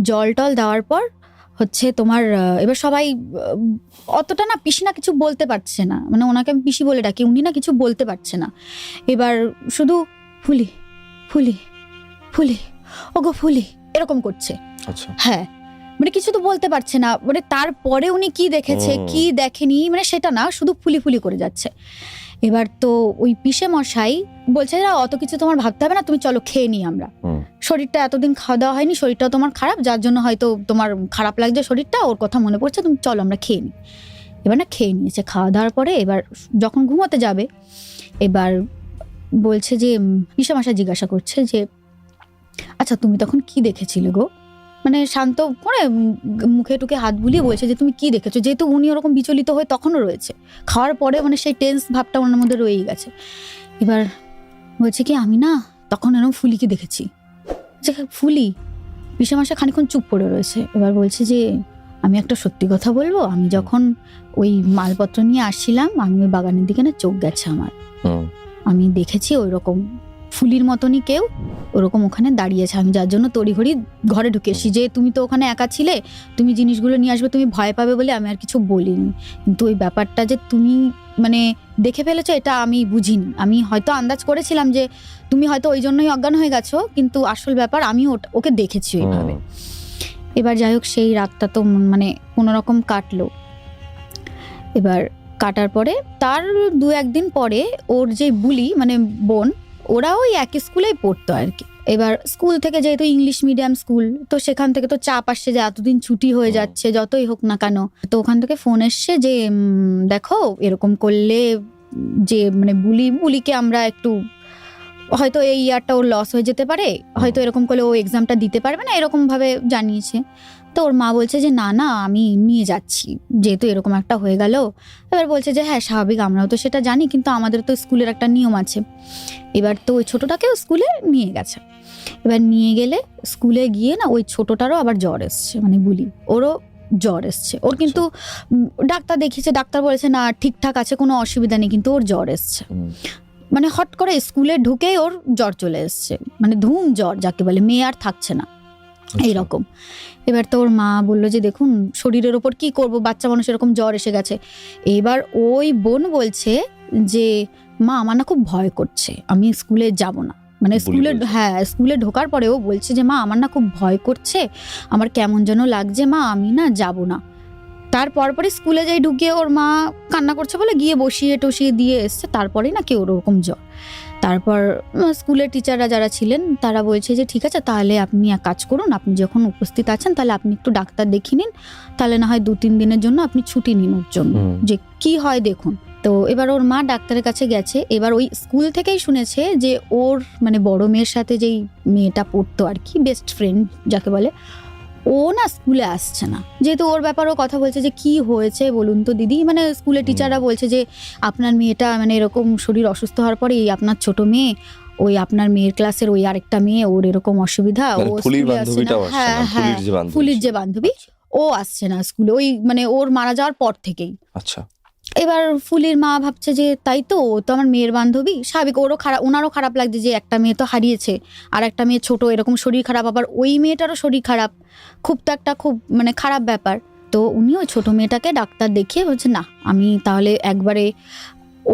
জল টল দেওয়ার পর হচ্ছে তোমার এবার সবাই অতটা না, পিসি না কিছু বলতে পারছে না, মানে ওনাকে আমি পিসি বলে ডাকি, উনি না কিছু বলতে পারছে না। এবার শুধু ফুলি ফুলি ফুলি ওগো ফুলি এরকম করছে। হ্যাঁ, মানে কিছু তো বলতে পারছে না, মানে তারপরে উনি কি দেখেছে কি দেখেনি মানে সেটা না, শুধু ফুলি ফুলি করে যাচ্ছে। এবার তো ওই পিসে মশাই বলছে অত কিছু তোমার ভাবতে হবে না, তুমি চলো খেয়ে নিই আমরা, শরীরটা এতদিন খাওয়া দাওয়া হয়নি, শরীরটা তোমার খারাপ, যার জন্য হয়তো তোমার খারাপ লাগছে শরীরটা, ওর কথা মনে পড়ছে, তুমি চলো আমরা খেয়ে নিই। এবার না খেয়ে নিয়েছে, খাওয়া দাওয়ার পরে এবার যখন ঘুমোতে যাবে, এবার বলছে যে পিসে মশাই জিজ্ঞাসা করছে যে আচ্ছা তুমি তখন কি দেখেছিলে গো, মানে শান্ত করে মুখে টুকে হাত বুলিয়ে বলছে যে তুমি কি দেখেছো, যেহেতু উনি ওরকম বিচলিত হয়ে তখনও রয়েছে, খাওয়ার পরে মানে সেই টেন্স ভাবটা ওনার মধ্যে রয়েই গেছে। এবার বলছে কি আমি না তখন এরকম ফুলিকে দেখেছি। যে ফুলি, পিসে মশাই খানিক্ষণ চুপ করে রয়েছে। এবার বলছে যে আমি একটা সত্যি কথা বলবো, আমি যখন ওই মালপত্র নিয়ে আসছিলাম, আমি ওই বাগানের দিকে না চোখ গেছে আমার, আমি দেখেছি ওই রকম ফুলির মতনই কেউ ওরকম ওখানে দাঁড়িয়েছে। আমি যার জন্য তড়িঘড়ি ঘরে ঢুকে এসেছি, যে তুমি তো ওখানে একা ছিলে, তুমি জিনিসগুলো নিয়ে আসবে, তুমি ভয় পাবে বলে আমি আর কিছু বলিনি, কিন্তু ওই ব্যাপারটা যে তুমি মানে দেখে ফেলেছো এটা আমি বুঝিনি। আমি হয়তো আন্দাজ করেছিলাম যে তুমি হয়তো ওই জন্যই অজ্ঞান হয়ে গেছো, কিন্তু আসল ব্যাপার আমি ওকে দেখেছি ওইভাবে। এবার যাই হোক, সেই রাতটা তো মানে কোনোরকম কাটলো। এবার কাটার পরে তার 2-1 দিন পরে ওর যে বুলি মানে বোন, ওরা ওই একই স্কুলেই পড়তো আর কি। এবার স্কুল থেকে যেহেতু ইংলিশ মিডিয়াম স্কুল, তো সেখান থেকে তো চাপ আসছে যে এতদিন ছুটি হয়ে যাচ্ছে, যতই হোক না কেন। তো ওখান থেকে ফোন এসছে যে দেখো এরকম করলে যে মানে বুলিকে আমরা একটু হয়তো এই ইয়ারটা ওর লস হয়ে যেতে পারে, হয়তো এরকম করলে ও এক্সামটা দিতে পারবে না, এরকম ভাবে জানিয়েছে। তো ওর মা বলছে যে না না আমি নিয়ে যাচ্ছি, যেহেতু এরকম একটা হয়ে গেল। এবার বলছে যে হ্যাঁ স্বাভাবিক, আমরাও তো সেটা জানি, কিন্তু আমাদের তো স্কুলের একটা নিয়ম আছে। এবার তো ওই ছোটটাকেও স্কুলে নিয়ে গেছে। এবার নিয়ে গেলে স্কুলে গিয়ে না ওই ছোটটারও আবার জ্বর এসছে, মানে বুলি ওরও জ্বর এসছে। ওর কিন্তু ডাক্তার দেখিয়েছে, ডাক্তার বলেছে না ঠিকঠাক আছে, কোনো অসুবিধা নেই, কিন্তু ওর জ্বর এসছে। মানে হট করে স্কুলে ঢুকেই ওর জ্বর চলে এসছে, মানে ধুম জ্বর যাকে বলে, মেয়ে আর থাকছে না এইরকম। এবার তো ওর মা বললো যে দেখুন শরীরের ওপর কি করব, বাচ্চা মানুষ এরকম জ্বর এসে গেছে। এবার ওই বোন বলছে যে মা আমার না খুব ভয় করছে, আমি স্কুলে যাব না। মানে স্কুলে ঢোকার পরেও বলছে যে মা আমার না খুব ভয় করছে, আমার কেমন যেন লাগছে, মা আমি না যাব না। তারপরে স্কুলে যাই ঢুকিয়ে ওর মা কান্না করছে বলে গিয়ে বসিয়ে টসিয়ে দিয়ে এসছে, তারপরেই নাকি ওরকম জ্বর। তারপর স্কুলের টিচাররা যারা ছিলেন তারা বলছে যে ঠিক আছে তাহলে আপনি এক কাজ করুন, আপনি যখন উপস্থিত আছেন তাহলে আপনি একটু ডাক্তার দেখিয়ে নিন, তাহলে না হয় 2-3 দিনের জন্য আপনি ছুটি নিন ওর জন্য, যে কি হয় দেখুন। তো এবার ওর মা ডাক্তারের কাছে গেছে। এবার ওই স্কুল থেকেই শুনেছে যে ওর মানে বড় মেয়ের সাথে যেই মেয়েটা পড়তো আর কি, বেস্ট ফ্রেন্ড যাকে বলে, ও না স্কুলে আসছে না, যেহেতু ওর ব্যাপারেও কথা বলছে যে কি হয়েছে বলুন তো দিদি, মানে স্কুলের টিচাররা বলছে যে আপনার মেয়েটা মানে এরকম শরীর অসুস্থ হওয়ার পরে এই আপনার ছোট মেয়ে, ওই আপনার মেয়ের ক্লাসের ওই আরেকটা মেয়ে, ওর এরকম অসুবিধা, ও ফুলির স্কুলে আসছে না। বান্ধবীটাও আসছে হ্যাঁ না, হ্যাঁ, ফুলির যে বান্ধবী ফুলির যে ছিল। বান্ধবী, আচ্ছা, ও আসছে না স্কুলে, ওই মানে ওর মারা যাওয়ার পর থেকেই। আচ্ছা। এবার ফুলির মা ভাবছে যে তাই তো, ও তো আমার মেয়ের বান্ধবী, স্বাভাবিক ওরও খারাপ, ওনারও খারাপ লাগছে যে একটা মেয়ে তো হারিয়েছে, আর একটা মেয়ে ছোট, এরকম শরীর খারাপ, আবার ওই মেয়েটারও শরীর খারাপ, খুব তো একটা খুব মানে খারাপ ব্যাপার। তো উনি ওই ছোট মেয়েটাকে ডাক্তার দেখিয়ে বলছে না আমি তাহলে একবারে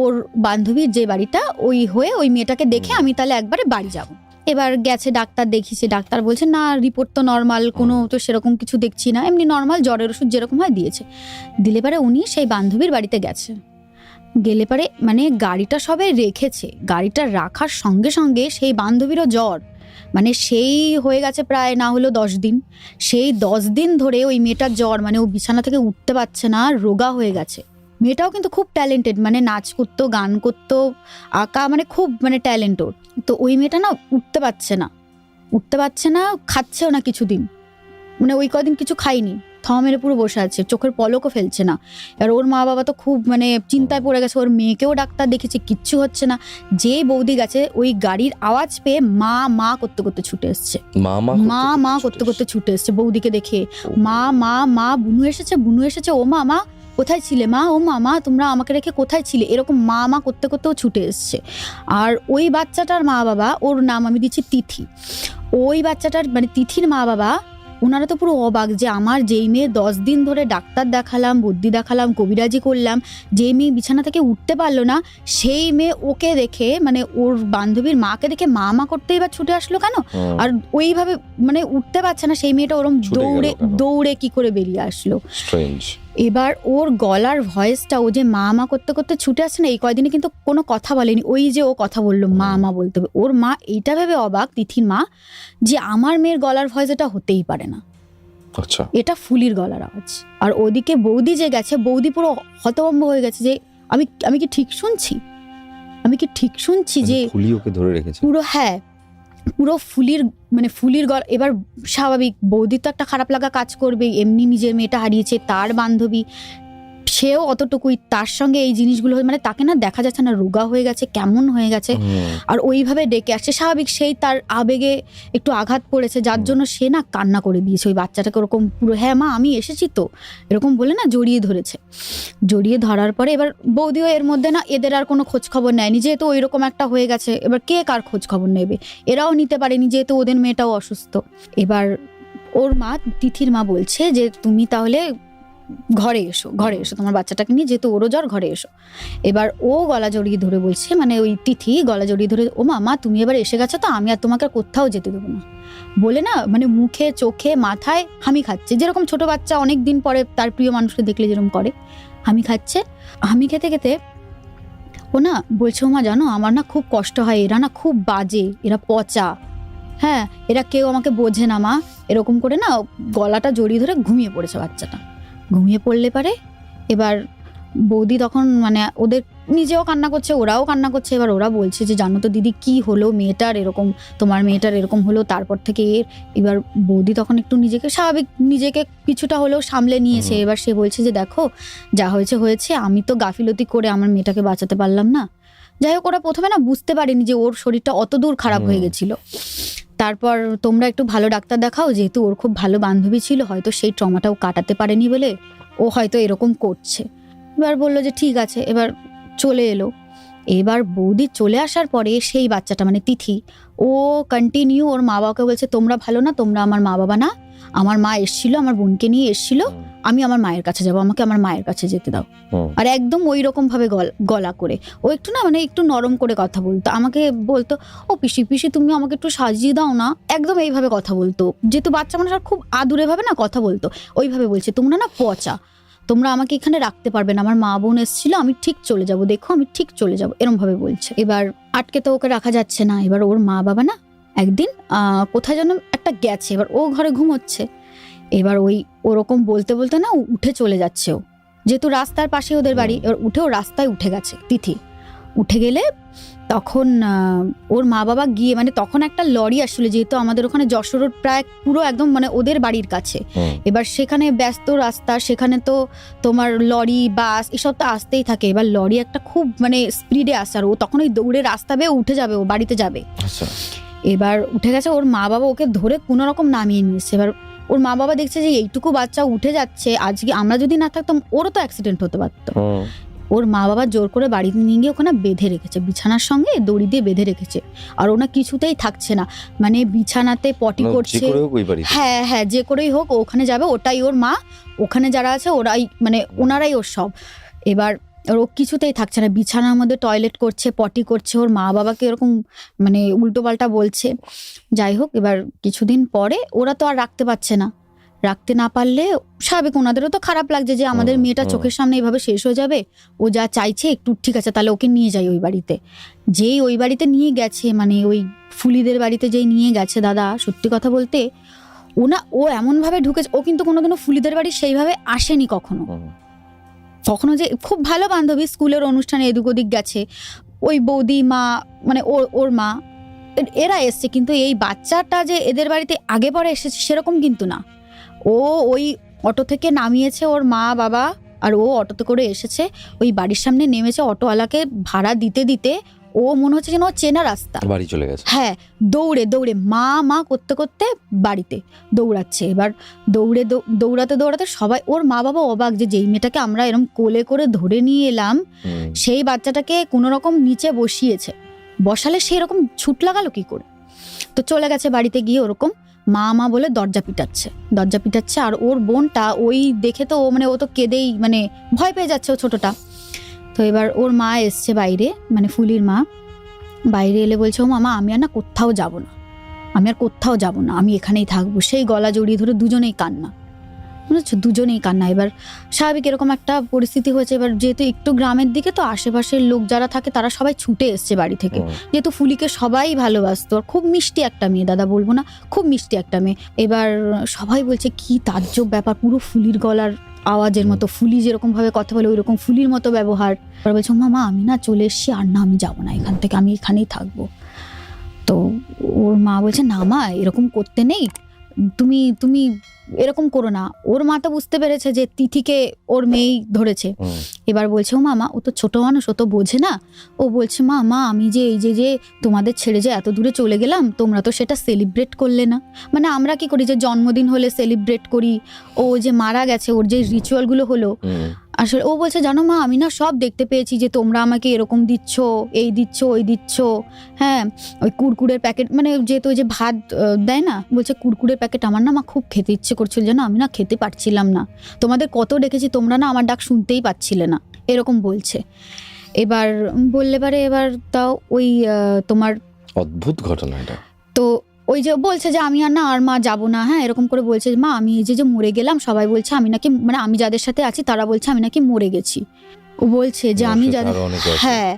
ওর বান্ধবীর যে বাড়িটা ওই হয়ে ওই মেয়েটাকে দেখে আমি তাহলে একবারে বাড়ি যাব। এবার গেছে ডাক্তার দেখিয়েছে, ডাক্তার বলছে না রিপোর্ট তো নর্মাল, কোনো তো সেরকম কিছু দেখছি না, এমনি নর্মাল জ্বরের ওষুধ যেরকম হয় দিয়েছে। দিলে পারে উনি সেই বান্ধবীর বাড়িতে গেছে, গেলে পারে মানে গাড়িটা সবে রেখেছে, গাড়িটা রাখার সঙ্গে সঙ্গে সেই বান্ধবীরও জ্বর, মানে সেই হয়ে গেছে প্রায় না হলো 10 দিন, সেই 10 দিন ধরে ওই মেয়েটার জ্বর, মানে ও বিছানা থেকে উঠতে পারছে না, রোগা হয়ে গেছে। মেয়েটাও কিন্তু খুব ট্যালেন্টেড, মানে নাচ করতো, গান করতো, আঁকা, মানে খুব মানে ট্যালেন্ট ওর। তো ওই মেয়েটা না উঠতে পারছে না, উঠতে পারছে না, খাচ্ছেও না কিছুদিন, মানে ওই কদিন কিছু খাইনি, থ মেরে পুরো বসে আছে, চোখের পলকও ফেলছে না। আর ওর মা বাবা তো খুব মানে চিন্তায় পড়ে গেছে, ওর মেয়েকেও ডাক্তার দেখেছে, কিচ্ছু হচ্ছে না। যেই বৌদি গেছে ওই গাড়ির আওয়াজ পেয়ে মা মা করতে করতে ছুটে এসছে, মা করতে করতে ছুটে এসছে বৌদিকে দেখে, মা মা মা বুনু এসেছে, বুনু এসেছে, ও মা মা কোথায় ছিলে মা, ও মা মা তোমরা আমাকে রেখে কোথায় ছিলে, এরকম মা মা করতে করতেও ছুটে এসছে। আর ওই বাচ্চাটার মা বাবা, ওর নাম আমি দিচ্ছি তিথি, ওই বাচ্চাটার মানে তিথির মা বাবা, ওনারা তো পুরো অবাক যে আমার যেই মেয়ে 10 দিন ধরে ডাক্তার দেখালাম, বুদ্ধি দেখালাম, কবিরাজি করলাম, যেই মেয়ে বিছানা থেকে উঠতে পারলো না, সেই মেয়ে ওকে দেখে মানে ওর বান্ধবীর মাকে দেখে মা মা করতে এবার ছুটে আসলো কেন, আর ওইভাবে মানে উঠতে পারছে না সেই মেয়েটা, ওরম দৌড়ে দৌড়ে কি করে বেরিয়ে আসলো। এবার ওর গলার ভয়েসটা, ও যে মা মা করতে করতে ছুটে আসছে না, এই কয়দিনে কিন্তু কোনো কথা বলেনি, ওই যে ও কথা বললো মা মা বলতে হবে, ওর মা এইটা ভেবে অবাক, তিথির মা, যে আমার মেয়ের গলার ভয়েস এটা হতেই পারে না, আচ্ছা এটা ফুলির গলার আওয়াজ। আর ওদিকে বৌদি যে গেছে, বৌদি পুরো হতভম্ব হয়ে গেছে যে আমি কি ঠিক শুনছি, আমি কি ঠিক শুনছি যে ফুলি ওকে ধরে রেখেছে পুরো, হ্যাঁ পুরো ফুলির মানে ফুলির গলা। এবার স্বাভাবিক বৌদির তো একটা খারাপ লাগা কাজ করবে, এমনি নিজের মেয়েটা হারিয়েছে, তার বান্ধবী, সেও অতটুকুই, তার সঙ্গে এই জিনিসগুলো মানে তাকে না দেখা যাচ্ছে না, রোগা হয়ে গেছে, কেমন হয়ে গেছে, আর ওইভাবে ডেকে আসছে, স্বাভাবিক সেই তার আবেগে একটু আঘাত পড়েছে, যার জন্য সে না কান্না করে দিয়েছে ওই বাচ্চাটাকে, ওরকম পুরো হ্যাঁ মা আমি এসেছি তো এরকম বলে না জড়িয়ে ধরেছে। জড়িয়ে ধরার পরে এবার বৌদিও এর মধ্যে না এদের আর কোনো খোঁজ খবর নেয়নি, যেহেতু ওইরকম একটা হয়ে গেছে, এবার কে কার খোঁজ খবর নেবে, এরাও নিতে পারেনি যেহেতু ওদের মেয়েটাও অসুস্থ। এবার ওর মা, তিথির মা বলছে যে তুমি তাহলে ঘরে এসো, ঘরে এসো তোমার বাচ্চাটাকে নিয়ে, যেহেতু ওরও জ্বর, ঘরে এসো। এবার ও গলা জড়িয়ে ধরে বলছে, মানে ওই তিথি গলা জড়িয়ে ধরে, ও মা তুমি এবার এসে গেছো তো, আমি আর তোমাকে কোথাও যেতে দেবো না বলে না, মানে মুখে চোখে মাথায় হামি খাচ্ছে, যেরকম ছোট বাচ্চা অনেক দিন পরে তার প্রিয় মানুষকে দেখলে যেরকম করে, হামি খাচ্ছে। হামি খেতে খেতে ও না বলছে, ও মা জানো আমার না খুব কষ্ট হয়, এরা না খুব বাজে, এরা পচা, হ্যাঁ এরা কেউ আমাকে বোঝে না মা, এরকম করে না গলাটা জড়িয়ে ধরে ঘুমিয়ে পড়েছে বাচ্চাটা। ঘুমিয়ে পড়লে পারে এবার বৌদি তখন মানে ওদের নিজেও কান্না করছে, ওরাও কান্না করছে, এবার ওরা বলছে যে জানো তো দিদি কি হলো মেয়েটার, এরকম তোমার মেয়েটার এরকম হলো, তারপর থেকে এবার বৌদি তখন একটু নিজেকে স্বাভাবিক, নিজেকে কিছুটা হলেও সামলে নিয়েছে। এবার সে বলছে যে দেখো যা হয়েছে হয়েছে, আমি তো গাফিলতি করে আমার মেয়েটাকে বাঁচাতে পারলাম না। যাই হোক ওরা প্রথমে না বুঝতে পারেনি যে ওর শরীরটা অত দূর খারাপ হয়ে গেছিল। তারপর তোমরা একটু ভালো ডাক্তার দেখাও, যেহেতু ওর খুব ভালো বান্ধবী ছিল, হয়তো সেই ট্রমাটাও কাটাতে পারেনি বলে ও হয়তো এরকম করছে। এবার বললো যে ঠিক আছে, এবার চলে এলো। এবার বৌদি চলে আসার পরে সেই বাচ্চাটা মানে তিথি, ও কন্টিনিউ ওর মা বাবাকে বলছে তোমরা ভালো না, তোমরা আমার মা বাবা না, আমার মা এসছিল, আমার বোনকে নিয়ে এসছিল, আমি আমার মায়ের কাছে যাবো, আমাকে আমার মায়ের কাছে যেতে দাও। আর একদম ওই রকম ভাবে গলা করে, ও একটু না মানে একটু নরম করে কথা বলতো, আমাকে বলতো ও পিসি পিসি তুমি আমাকে একটু সাজিয়ে দাও না, একদম এইভাবে কথা বলতো, যেহেতু বাচ্চা মানুষ আর খুব আদুরে ভাবে না কথা বলতো, ওইভাবে বলছে তোমরা না পচা, তোমরা আমাকে এখানে রাখতে পারবে না, আমার মা বোন এসেছিল, আমি ঠিক চলে যাব, দেখো আমি ঠিক চলে যাব, এরম ভাবে বলছে। এবার আটকে তো ওকে রাখা যাচ্ছে না। এবার ওর মা বাবা না একদিন কোথায় যেন একটা গেছে, এবার ও ঘরে ঘুমোচ্ছে, এবার ওই ওরকম বলতে বলতে না উঠে চলে যাচ্ছে, ও যেহেতু রাস্তার পাশে ওদের বাড়ি, এবার উঠে ও রাস্তায় উঠে গেছে তিথি, উঠে গেলে তখন ওর মা বাবা গিয়ে, মানে তখন একটা লরি আসলে, যেহেতু আমাদের ওখানে যশোর রোড প্রায় পুরো একদম মানে ওদের বাড়ির কাছে, এবার সেখানে ব্যস্ত রাস্তা, সেখানে তো তোমার লরি বাস এসব তো আসতেই থাকে। এবার লরি একটা খুব মানে স্পিডে আসে, আর ও তখন ওই দৌড়ে রাস্তা বেয়ে উঠে যাবে, ও বাড়িতে যাবে। এবার উঠে গেছে, ওর মা বাবা ওকে ধরে কোনো রকম নামিয়ে নিয়েছে। এবার ওর মা বাবা দেখছে যে এইটুকু বাচ্চা উঠে যাচ্ছে, আজকে আমরা যদি না থাকতাম ওরও তো অ্যাক্সিডেন্ট হতে পারতো। ওর মা বাবা জোর করে বাড়িতে নিয়ে গিয়ে ওখানে বেঁধে রেখেছে, বিছানার সঙ্গে দড়ি দিয়ে বেঁধে রেখেছে, আর ওনা কিছুতেই থাকছে না, মানে বিছানাতে পটি করছে। হ্যাঁ হ্যাঁ, যে করেই হোক ওখানে যাবে, ওটাই ওর মা, ওখানে যারা আছে ওরাই মানে ওনারাই ওর সব। এবার ও কিছুতেই থাকছে না, বিছানার মধ্যে টয়লেট করছে, পটি করছে, ওর মা বাবাকে এরকম মানে উল্টো পাল্টা বলছে। যাই হোক, এবার কিছুদিন পরে ওরা তো আর রাখতে পারছে না, রাখতে না পারলে স্বাভাবিক ওনাদেরও তো খারাপ লাগছে যে আমাদের মেয়েটা চোখের সামনে এইভাবে শেষ হয়ে যাবে, ও যা চাইছে একটু ঠিক আছে তাহলে ওকে নিয়ে যাই ওই বাড়িতে। যেই ওই বাড়িতে নিয়ে গেছে, মানে ওই ফুলিদের বাড়িতে যেই নিয়ে গেছে দাদা, সত্যি কথা বলতে ও এমনভাবে ঢুকেছে, ও কিন্তু কোনোদিনও ফুলিদের বাড়ি সেইভাবে আসেনি কখনো। কখনো যে খুব ভালো বান্ধবী, স্কুলের অনুষ্ঠানে এদিক ওদিক গেছে, ওই বৌদি মা মানে ওর মা এরা এসছে, কিন্তু এই বাচ্চাটা যে এদের বাড়িতে আগে পরে এসেছে সেরকম কিন্তু না। ও ওই অটো থেকে নামিয়েছে ওর মা বাবা, আর ও অটোতে করে এসেছে, ওই বাড়ির সামনে নেমেছে, অটোওয়ালাকে ভাড়া দিতে দিতে ও মনে হচ্ছে যেন ও চেনা রাস্তা, বাড়ি চলে গেছে। হ্যাঁ, দৌড়ে দৌড়ে মা করতে করতে বাড়িতে দৌড়াচ্ছে। এবার দৌড়াতে দৌড়াতে সবাই, ওর মা বাবা অবাক যে যেই মেয়েটাকে আমরা এরকম কোলে করে ধরে নিয়ে এলাম, সেই বাচ্চাটাকে কোনো রকম নিচে বসালে সেই রকম ছুট লাগালো কি করে। তো চলে গেছে বাড়িতে গিয়ে ওরকম মা বলে দরজা পিটাচ্ছে। আর ওর বোনটা ওই দেখে তো ও তো কেঁদেই মানে ভয় পেয়ে যাচ্ছে ও ছোটটা। তো এবার ওর মা এসছে বাইরে, মানে ফুলির মা বাইরে এলে বলছে, ও মামা আমি আর না কোথাও যাব না, আমি এখানেই থাকবো। সেই গলা জড়িয়ে ধরে দুজনেই কান্না, বুঝেছো, দুজনেই কান্না। এবার স্বাভাবিক এরকম একটা পরিস্থিতি হয়েছে। এবার যেহেতু একটু গ্রামের দিকে, তো আশেপাশের লোক যারা থাকে তারা সবাই ছুটে এসছে বাড়ি থেকে, যেহেতু ফুলিকে সবাই ভালোবাসতো, আর খুব মিষ্টি একটা মেয়ে, দাদা বলবো না, খুব মিষ্টি একটা মেয়ে। এবার সবাই বলছে কি তাজ্জব ব্যাপার, পুরো ফুলির গলার আওয়াজের মতো, ফুলি যেরকম ভাবে কথা বলে ওই রকম ফুলির মতো ব্যবহার। এবার বলছে, মামা আমি না চলে এসছি, আর না আমি যাবো না এখান থেকে, আমি এখানেই থাকবো। তো ওর মা বলছে, না মা এরকম করতে নেই, তুমি এরকম করো না। ওর মা তো বুঝতে পেরেছে যে তিথিকে ওর মেয়েই ধরেছে। এবার বলছে, ও মামা ও তো ছোট মানুষ, ও তো বোঝে না। ও বলছে, মা আমি যে এই যে তোমাদের ছেড়ে যে এত দূরে চলে গেলাম, তোমরা তো সেটা সেলিব্রেট করলে না। মানে আমরা কি করি যে জন্মদিন হলে সেলিব্রেট করি, ও যে মারা গেছে ওর যে রিচুয়ালগুলো হলো, আসলে ও বলছে, জানো মা আমি না সব দেখতে পেয়েছি যে তোমরা আমাকে এরকম দিচ্ছ, এই দিচ্ছ ওই দিচ্ছ। হ্যাঁ, ওই কুরকুরের প্যাকেট, মানে যেহেতু ওই যে ভাত দেয় না, বলছে কুরকুরের প্যাকেট আমার না মা খুব খেতে ইচ্ছে করছিল, যেন আমি না খেতে পারছিলাম না, তোমাদের কত ডেকেছি তোমরা না আমার ডাক শুনতেই পাচ্ছিলে না, এরকম বলছে। এবার বললে পারে, এবার তাও ওই তোমার অদ্ভুত ঘটনাটা তো ওই যে বলছে যে আমি আর না আর মা যাবো না। হ্যাঁ, এরকম করে বলছে, মা আমি এই যে মরে গেলাম, সবাই বলছে আমি নাকি, মানে আমি যাদের সাথে আছি তারা বলছে আমি নাকি মরে গেছি। ও বলছে যে আমি যাদের, হ্যাঁ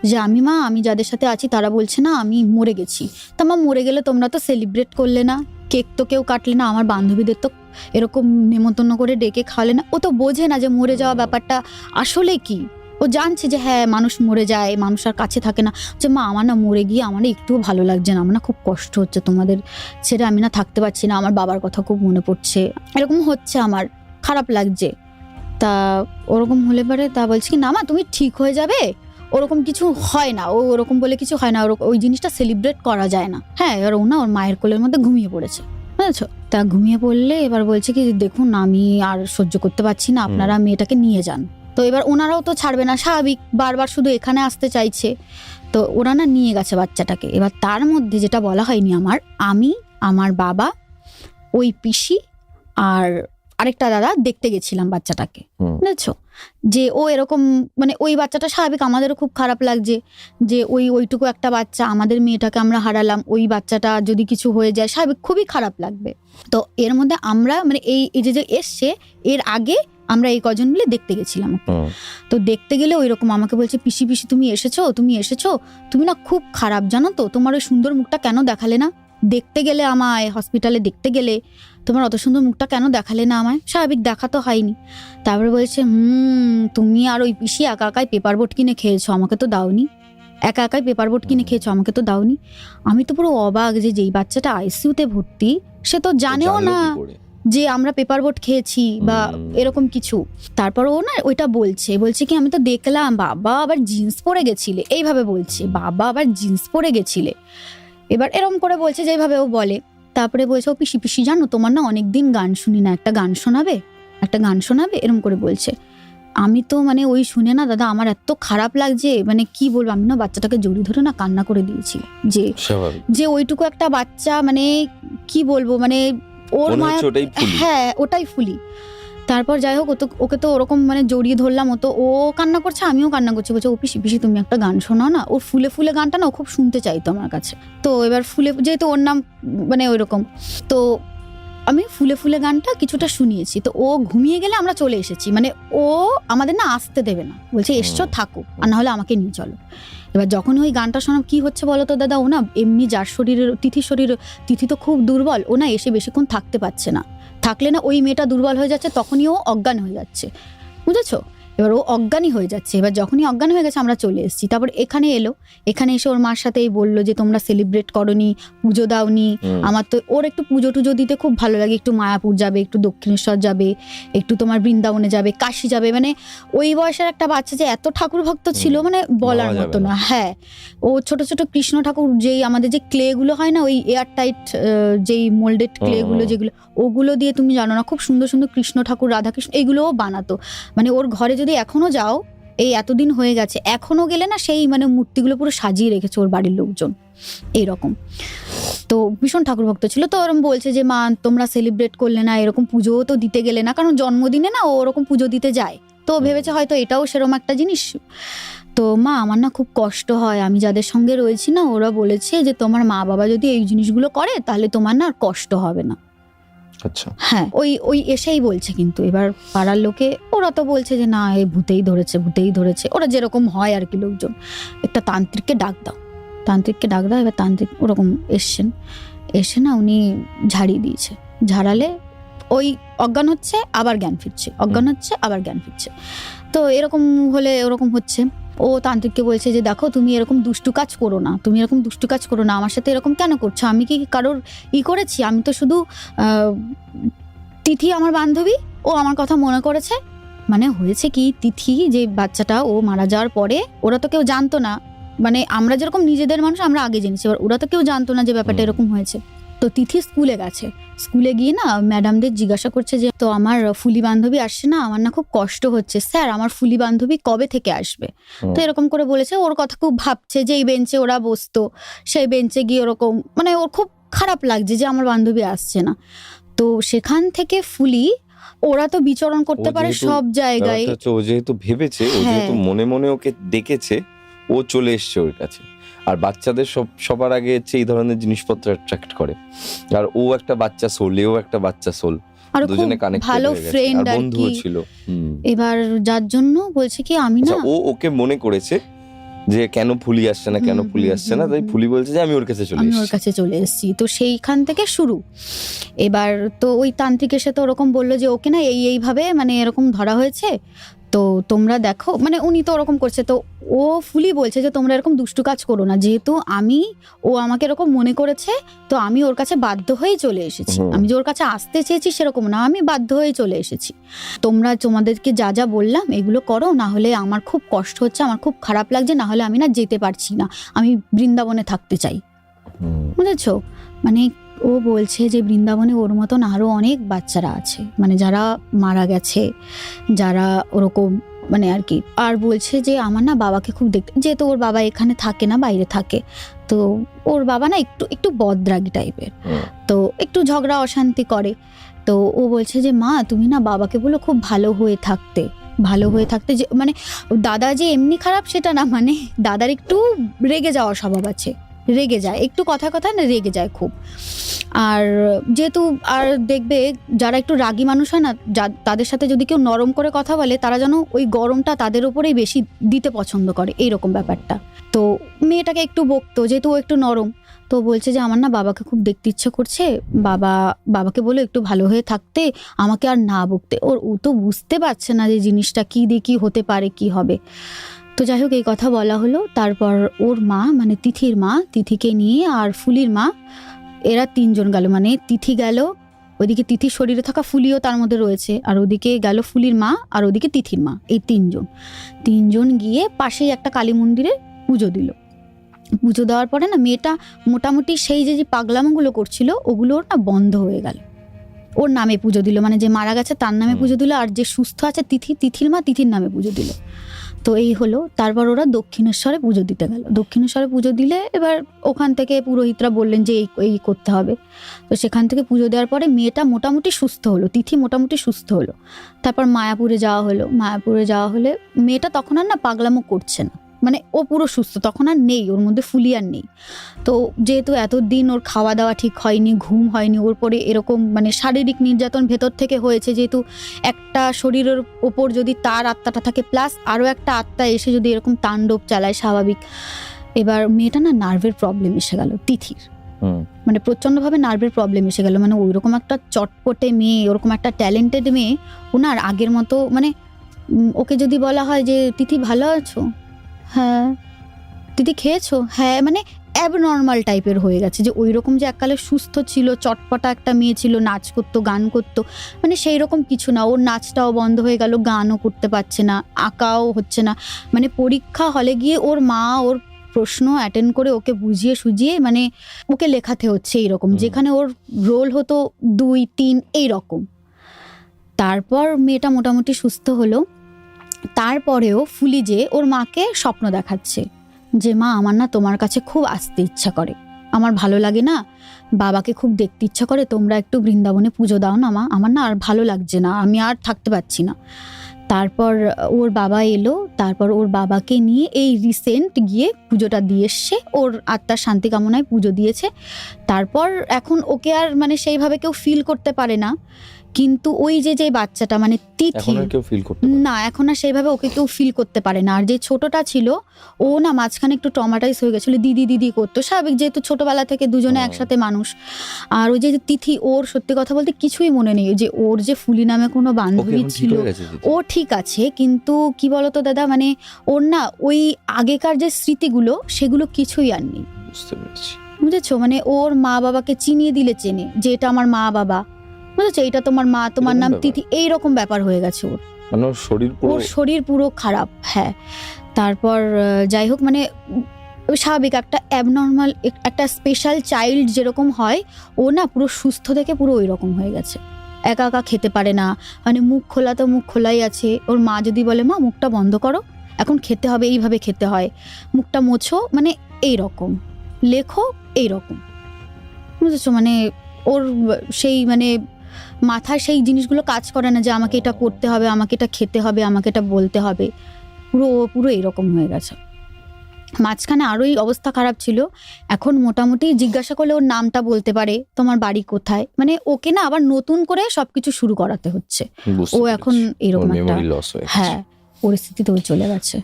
যে আমি যাদের সাথে আছি তারা বলছে না আমি মরে গেছি। তা মা মরে গেলে তোমরা তো সেলিব্রেট করলে না, কেক তো কেউ কাটলে না, আমার বান্ধবীদের তো এরকম নেমন্তন্ন করে ডেকে খাওয়ালে না। ও তো বোঝে না যে মরে যাওয়া ব্যাপারটা আসলে কি। ও জানছে যে হ্যাঁ মানুষ মরে যায়, মানুষ আর কাছে থাকে না। যে মা আমার না মরে গিয়ে আমার একটুও ভালো লাগছে না, আমার না খুব কষ্ট হচ্ছে, তোমাদের ছেড়ে আমি না থাকতে পারছি না, আমার বাবার কথা খুব মনে পড়ছে, এরকম হচ্ছে, আমার খারাপ লাগছে। তা ওরকম হলে পারে তা বলছি কি, না মা তুমি ঠিক হয়ে যাবে, ওরকম কিছু হয় না, ওরকম বলে কিছু হয় না, ওই জিনিসটা সেলিব্রেট করা যায় না। হ্যাঁ, এবার ও না ওর মায়ের কোলের মধ্যে ঘুমিয়ে পড়েছে, বুঝেছো। তা ঘুমিয়ে পড়লে এবার বলছে কি, দেখুন আমি আর সহ্য করতে পারছি না, আপনারা মেয়েটাকে নিয়ে যান। তো এবার ওনারাও তো ছাড়বে না, স্বাভাবিক বারবার শুধু এখানে আসতে চাইছে। তো ওরা না নিয়ে গেছে বাচ্চাটাকে। এবার তার মধ্যে যেটা বলা হয়নি আমি আমার বাবা, ওই পিসি আর আরেকটা দাদা দেখতে গেছিলাম বাচ্চাটাকে, বুঝেছো। যে ও এরকম মানে ওই বাচ্চাটা স্বাভাবিক আমাদেরও খুব খারাপ লাগছে যে ওইটুকু একটা বাচ্চা, আমাদের মেয়েটাকে আমরা হারালাম, ওই বাচ্চাটা যদি কিছু হয়ে যায় স্বাভাবিক খুবই খারাপ লাগবে। তো এর মধ্যে আমরা মানে এই যে এসছে এর আগে আমরা এই কজন মিলে দেখতে গেছিলাম। তো দেখতে গেলে ওই রকম আমাকে বলছে, পিসি তুমি এসেছো, তুমি না খুব খারাপ জানো তো, তোমার ওই সুন্দর মুখটা কেন দেখালে না, দেখতে গেলে আমায় হসপিটালে দেখতে গেলে তোমার অত সুন্দর মুখটা কেন দেখালে না আমায়। স্বাভাবিক দেখা তো হয়নি। তারপরে বলছে তুমি আর ওই পিসি একা একাই পেপার বোট কিনে খেয়েছো, আমাকে তো দাওনি। একা একাই পেপার বোট কিনে খেয়েছো, আমাকে তো দাওনি। আমি তো পুরো অবাক যে যেই বাচ্চাটা আইসিইউতে ভর্তি সে তো জানেও জানলো না কি করে? যে আমরা পেপার বোট খেয়েছি বা এরকম কিছু। তারপর ও না ওইটা বলছে কি আমি তো দেখলাম বাবা আবার জিন্স পরে গেছিলে, এইভাবে বলছে, বাবা আবার জিন্স পরে গেছিলে। এবার এরকম করে বলছে যেভাবে ও বলে। তারপরে বলছে ও পিসি পিসি জানো তোমার না অনেকদিন গান শুনি না, একটা গান শোনাবে, একটা গান শোনাবে, এরকম করে বলছে। আমি তো মানে ওই শুনে না দাদা আমার এত খারাপ লাগছে, মানে কি বলবো, আমি না বাচ্চাটাকে জড়িয়ে ধরে না কান্না করে দিয়েছি যে স্বাভাবিক। যে ওইটুকু একটা বাচ্চা, মানে কি বলবো, মানে ওর মনে মায়া, হচ্ছে ওটাই ফুলি। হ্যাঁ ওটাই ফুলি। তারপর যাই হোক ওকে তো ওরকম মানে জড়িয়ে ধরলাম, ও তো ও কান্না করছে আমিও কান্না করছি, বলছে ও পিসি পিসি তুমি একটা গান শোনাও না। ওর ফুলে ফুলে গানটা না ও খুব শুনতে চাইতো আমার কাছে। তো এবার ফুলে, যেহেতু ওর নাম মানে ওইরকম, তো আমি ফুলে ফুলে গানটা কিছুটা শুনিয়েছি। তো ও ঘুমিয়ে গেলে আমরা চলে এসেছি, মানে ও আমাদের না আসতে দেবে না, বলছে এসছো থাকো আর না হলে আমাকে নিয়ে চলো। এবার যখন ওই গানটা শোনা কি হচ্ছে বলো তো দাদা, ও না এমনি যার শরীরের তিথি তো খুব দুর্বল, ও না এসে বেশিক্ষণ থাকতে পারছে না, থাকলে না ওই মেয়েটা দুর্বল হয়ে যাচ্ছে, তখনই ও অজ্ঞান হয়ে যাচ্ছে, বুঝেছো? এবার ও অজ্ঞানই হয়ে যাচ্ছে। এবার যখনই অজ্ঞান হয়ে গেছে আমরা চলে এসেছি। তারপর এখানে এলো, এখানে এসে ওর মার সাথেই বললো যে তোমরা সেলিব্রেট করনি, পুজো দাওনি। আমার তো ওর একটু পুজো টুজো দিতে খুব ভালো লাগে, একটু মায়াপুর যাবে, একটু দক্ষিণেশ্বর যাবে, একটু তোমার বৃন্দাবনে যাবে, কাশি যাবে, মানে ওই বয়সের একটা বাচ্চা যে এত ঠাকুর ভক্ত ছিল মানে বলার ভাবা মতো যাবে না। হ্যাঁ ও ছোট ছোট কৃষ্ণ ঠাকুর, যেই আমাদের যে ক্লে গুলো হয় না, ওই এয়ার টাইট যেই মোল্ডেড ক্লে গুলো যেগুলো, ওগুলো দিয়ে তুমি জানো না খুব সুন্দর সুন্দর কৃষ্ণ ঠাকুর, রাধাকৃষ্ণ এগুলোও বানাতো। মানে ওর ঘরে যদি এখনো যাও, এই এতদিন হয়ে গেছে এখনো গেলে না সেই মানে মূর্তিগুলো পুরো সাজিয়ে রেখেছে ওর বাড়ির লোকজন এইরকম। তো ভীষণ ঠাকুর ভক্ত ছিল। তো ওরকম বলছে যে মা তোমরা সেলিব্রেট করলে না, এরকম পুজোও তো দিতে গেলে না, কারণ জন্মদিনে না ও ওরকম পুজো দিতে যায়, তো ভেবেছে হয়তো এটাও সেরকম একটা জিনিস। তো মা আমার না খুব কষ্ট হয়, আমি যাদের সঙ্গে রয়েছি না ওরা বলেছে যে তোমার মা বাবা যদি এই জিনিসগুলো করে তাহলে তোমার না আর কষ্ট হবে না। আচ্ছা। হ্যাঁ ওই ওই এসেই বলছে। কিন্তু এবার পাড়ার লোকে ওরা তো বলছে যে না এই ভূতেই ধরেছে, ওরা যেরকম হয় আর কি লোকজন, একটা তান্ত্রিককে ডাক দাও। এবার তান্ত্রিক ওরকম এসে না উনি ঝাড়িয়ে দিয়েছে, ঝাড়ালে ওই অজ্ঞান হচ্ছে আবার জ্ঞান ফিরছে, তো এরকম হলে ওরকম হচ্ছে। ও তান্ত্রিককে বলছে যে দেখো তুমি এরকম দুষ্টু কাজ করো না, আমার সাথে এরকম কেন করছো, আমি কি কারোর করেছি, আমি তো শুধু তিথি আমার বান্ধবী, ও আমার কথা মনে করেছে। মানে হয়েছে কি, তিথি যে বাচ্চাটা ও মারা যাওয়ার পরে ওরা তো কেউ জানতো না, মানে আমরা যেরকম নিজেদের মানুষ আমরা আগে জেনেছি, এবার ওরা তো কেউ জানতো না যে ব্যাপারটা এরকম হয়েছে। তো তিথি স্কুলে গিয়ে না ম্যাডামদের জিজ্ঞাসা করছে যে তো আমার ফুলি বান্ধবী আসছে না, আমার না খুব কষ্ট হচ্ছে স্যার, আমার ফুলি বান্ধবী কবে থেকে আসবে। তো এরকম করে বলেছে, ওর কথা খুব ভাবছে যে এই বেঞ্চে ওরা বসতো সেই বেঞ্চে গিয়ে ওরকম, মানে ওর খুব খারাপ লাগছে যে আমার বান্ধবী আসছে না। তো সেখান থেকে ফুলি, ওরা তো বিচরণ করতে পারে সব জায়গায়, ও যেহেতু ভেবেছে, ও যেহেতু মনে মনে ওকে ডেকেছে, ও চলে এসছে ওর কাছে। আর বাচ্চাদের সবার আগে হচ্ছে এই ধরনের জিনিসপত্র অ্যাট্রাক্ট করে, আর ও একটা বাচ্চা সোল, এও একটা বাচ্চা সোল, আর দুজনে কানেক্টেড ভালো হয়ে গেছে, ফ্রেন্ড আর আর বন্ধুও কি ছিল। এবার যার জন্য বলছে কি আমি না, ও ওকে মনে করেছে যে কেন ফুলি আসছে না, তাই ফুলি বলছে যে আমি ওর কাছে চলে এসেছি। তো সেইখান থেকে শুরু। এবার তো ওই তান্ত্রিক এসে তো ওরকম বললো যে ওকে না এইভাবে মানে এরকম ধরা হয়েছে, তো তোমরা দেখো, মানে উনি তো ওরকম করছে। তো ও ফুলি বলছে যে তোমরা এরকম দুষ্টু কাজ করো না, যেহেতু ও আমাকে এরকম মনে করেছে, তো আমি ওর কাছে বাধ্য হয়েই চলে এসেছি। আমি যে ওর কাছে আসতে চেয়েছি সেরকম না, আমি বাধ্য হয়ে চলে এসেছি। তোমরা তোমাদেরকে যা যা বললাম এগুলো করো, না হলে আমার খুব কষ্ট হচ্ছে, আমার খুব খারাপ লাগছে, না হলে আমি না যেতে পারছি না, আমি বৃন্দাবনে থাকতে চাই। বুঝেছো? মানে ও বলছে যে বৃন্দাবনে ওর মতন আরো অনেক বাচ্চারা আছে, মানে যারা মারা গেছে, যারা ওরকম মানে আর কি। আর বলছে যে আমার না বাবাকে খুব দেখতে, যেহেতু ওর বাবা এখানে থাকে না বাইরে থাকে, তো ওর বাবা না একটু বদরাগী টাইপের, তো একটু ঝগড়া অশান্তি করে। তো ও বলছে যে মা তুমি না বাবাকে বলো খুব ভালো হয়ে থাকতে, যে মানে দাদা যে এমনি খারাপ সেটা না, মানে দাদার একটু রেগে যাওয়ার স্বভাব আছে, রেগে যায় একটু, কথা না রেগে যায় খুব। আর যেহেতু আর দেখবে যারা একটু রাগী মানুষ হয় না, তাদের সাথে যদি কেউ নরম করে কথা বলে, তারা যেন ওই গরমটা তাদের উপরেই বেশি দিতে পছন্দ করে, এইরকম ব্যাপারটা। তো মেয়েটাকে একটু বকতো, যেহেতু ও একটু নরম। তো বলছে যে আমার না বাবাকে খুব দেখতে ইচ্ছে করছে, বাবাকে বলো একটু ভালো হয়ে থাকতে, আমাকে আর না বকতে। ও তো বুঝতে পারছে না যে জিনিসটা কি দিয়ে কি হতে পারে, কি হবে। তো যাই হোক এই কথা বলা হলো। তারপর ওর মা মানে তিথির মা, তিথিকে নিয়ে আর ফুলির মা, এরা 3 জন গেল। মানে তিথি গেল, ওইদিকে তিথির শরীরে থাকা ফুলিও তার মধ্যে রয়েছে, আর ওদিকে গেল ফুলির মা, আর ওদিকে তিথির মা, এই 3 জন গিয়ে পাশেই একটা কালী মন্দিরে পুজো দিল। পুজো দেওয়ার পরে না মেয়েটা মোটামুটি সেই যে পাগলামোগুলো করছিল ওগুলো ওর না বন্ধ হয়ে গেল। ওর নামে পুজো দিল, মানে যে মারা গেছে তার নামে পুজো দিল, আর যে সুস্থ আছে তিথির মা তিথির নামে পুজো দিল। তো এই হলো। তারপর ওরা দক্ষিণেশ্বরে পুজো দিতে গেল। দক্ষিণেশ্বরে পুজো দিলে এবার ওখান থেকে পুরোহিতরা বললেন যে এই করতে হবে। তো সেখান থেকে পুজো দেওয়ার পরে মেয়েটা মোটামুটি সুস্থ হলো, তিথি মোটামুটি সুস্থ হলো। তারপর মায়াপুরে যাওয়া হলো। মায়াপুরে যাওয়া হলে মেয়েটা তখন আর না পাগলামো করছে না, মানে ও পুরো সুস্থ, তখন আর নেই ওর মধ্যে ফুলি আর নেই। তো যেহেতু এতদিন ওর খাওয়া দাওয়া ঠিক হয়নি, ঘুম হয়নি, ওর পরে এরকম মানে শারীরিক নির্যাতন ভেতর থেকে হয়েছে, যেহেতু একটা শরীরের ওপর যদি তার আত্মাটা থাকে প্লাস আরও একটা আত্মা এসে যদি এরকম তাণ্ডব চালায় স্বাভাবিক। এবার মেয়েটা না নার্ভের প্রবলেম এসে গেল তিথির, মানে প্রচণ্ডভাবে নার্ভের প্রবলেম এসে গেল। মানে ওইরকম একটা চটপটে মেয়ে, ওরকম একটা ট্যালেন্টেড মেয়ে, ওনার আগের মতো মানে ওকে যদি বলা হয় যে তিথি ভালো আছো, হ্যাঁ, দিদি খেয়েছো, হ্যাঁ, মানে অ্যাবনর্মাল টাইপের হয়ে গেছে। যে ওই রকম যে এককালে সুস্থ ছিল, চটপটা একটা মেয়ে ছিল, নাচ করতো, গান করতো, মানে সেই রকম কিছু না। ওর নাচটাও বন্ধ হয়ে গেল, গানও করতে পারছে না, আঁকাও হচ্ছে না। মানে পরীক্ষা হলে গিয়ে ওর মা ওর প্রশ্ন অ্যাটেন্ড করে ওকে বুঝিয়ে সুঝিয়ে মানে ওকে লেখাতে হচ্ছে এইরকম, যেখানে ওর রোল হতো 2, 3 এইরকম। তারপর মেয়েটা মোটামুটি সুস্থ হলো। তারপরেও ফুলি যে ওর মাকে স্বপ্ন দেখাচ্ছে যে মা আমার না তোমার কাছে খুব আসতে ইচ্ছা করে, আমার ভালো লাগে না, বাবাকে খুব দেখতে ইচ্ছা করে, তোমরা একটু বৃন্দাবনে পুজো দাও না মা, আমার না আর ভালো লাগছে না, আমি আর থাকতে পারছি না। তারপর ওর বাবা এলো, তারপর ওর বাবাকে নিয়ে এই রিসেন্ট গিয়ে পুজোটা দিয়ে এসছে, ওর আত্মার শান্তি কামনায় পুজো দিয়েছে। তারপর এখন ওকে আর মানে সেইভাবে কেউ ফিল করতে পারে না, কিন্তু ওই যে বাচ্চাটা মানে তিথি না, এখন আর সেইভাবে ওকে কেউ ফিল করতে পারে না। আর যে ছোটটা ছিল ও না মাঝখানে একটু ট্রমাটাইজ হয়ে গেছিল, দিদি দিদি করতো স্বাভাবিক, যেহেতু ছোটবেলা থেকে দুজনে একসাথে মানুষ। আর ওই যে তিথি, ওর সত্যি কথা বলতে কিছুই মনে নেই যে ওর যে ফুলি নামে কোনো বান্ধবী ছিল, ও ঠিক আছে, কিন্তু কি বলতো দাদা, মানে ওর না ওই আগেকার যে স্মৃতিগুলো সেগুলো কিছুই আর নেই, বুঝেছো? মানে ওর মা বাবাকে চিনিয়ে দিলে চেনে যে এটা আমার মা বাবা, বুঝেছো, এটা তোমার মা, তোমার নাম তিথি, এইরকম ব্যাপার হয়ে গেছে ওর। মানে ওর শরীর পুরো খারাপ। হ্যাঁ, তারপর যাই হোক মানে স্বাভাবিক একটা অ্যাবনর্মাল একটা স্পেশাল চাইল্ড যেরকম হয়, ও না পুরো সুস্থ থেকে পুরো ওই রকম হয়ে গেছে। একা একা খেতে পারে না, মানে মুখ খোলা তো মুখ খোলাই আছে। ওর মা যদি বলে মা মুখটা বন্ধ করো, এখন খেতে হবে, এইভাবে খেতে হয়, মুখটা মোছো, মানে এইরকম লেখো, এইরকম, বুঝেছো? মানে ওর সেই মানে মাথায় সেই জিনিসগুলো কাজ করে না যে আমাকে এটা করতে হবে, আমাকে এটা খেতে হবে, আমাকে এটা বলতে হবে, পুরো এরকম হয়ে গেছে। মাঝখানে আরোই অবস্থা খারাপ ছিল, এখন মোটামুটি জিজ্ঞাসা করলে ওর নামটা বলতে পারে, তোমার বাড়ি কোথায়, মানে ওকে না আবার নতুন করে সবকিছু শুরু করাতে হচ্ছে। ও এখন এরকম একটা হ্যাঁ পরিস্থিতিতে ও চলে গেছে।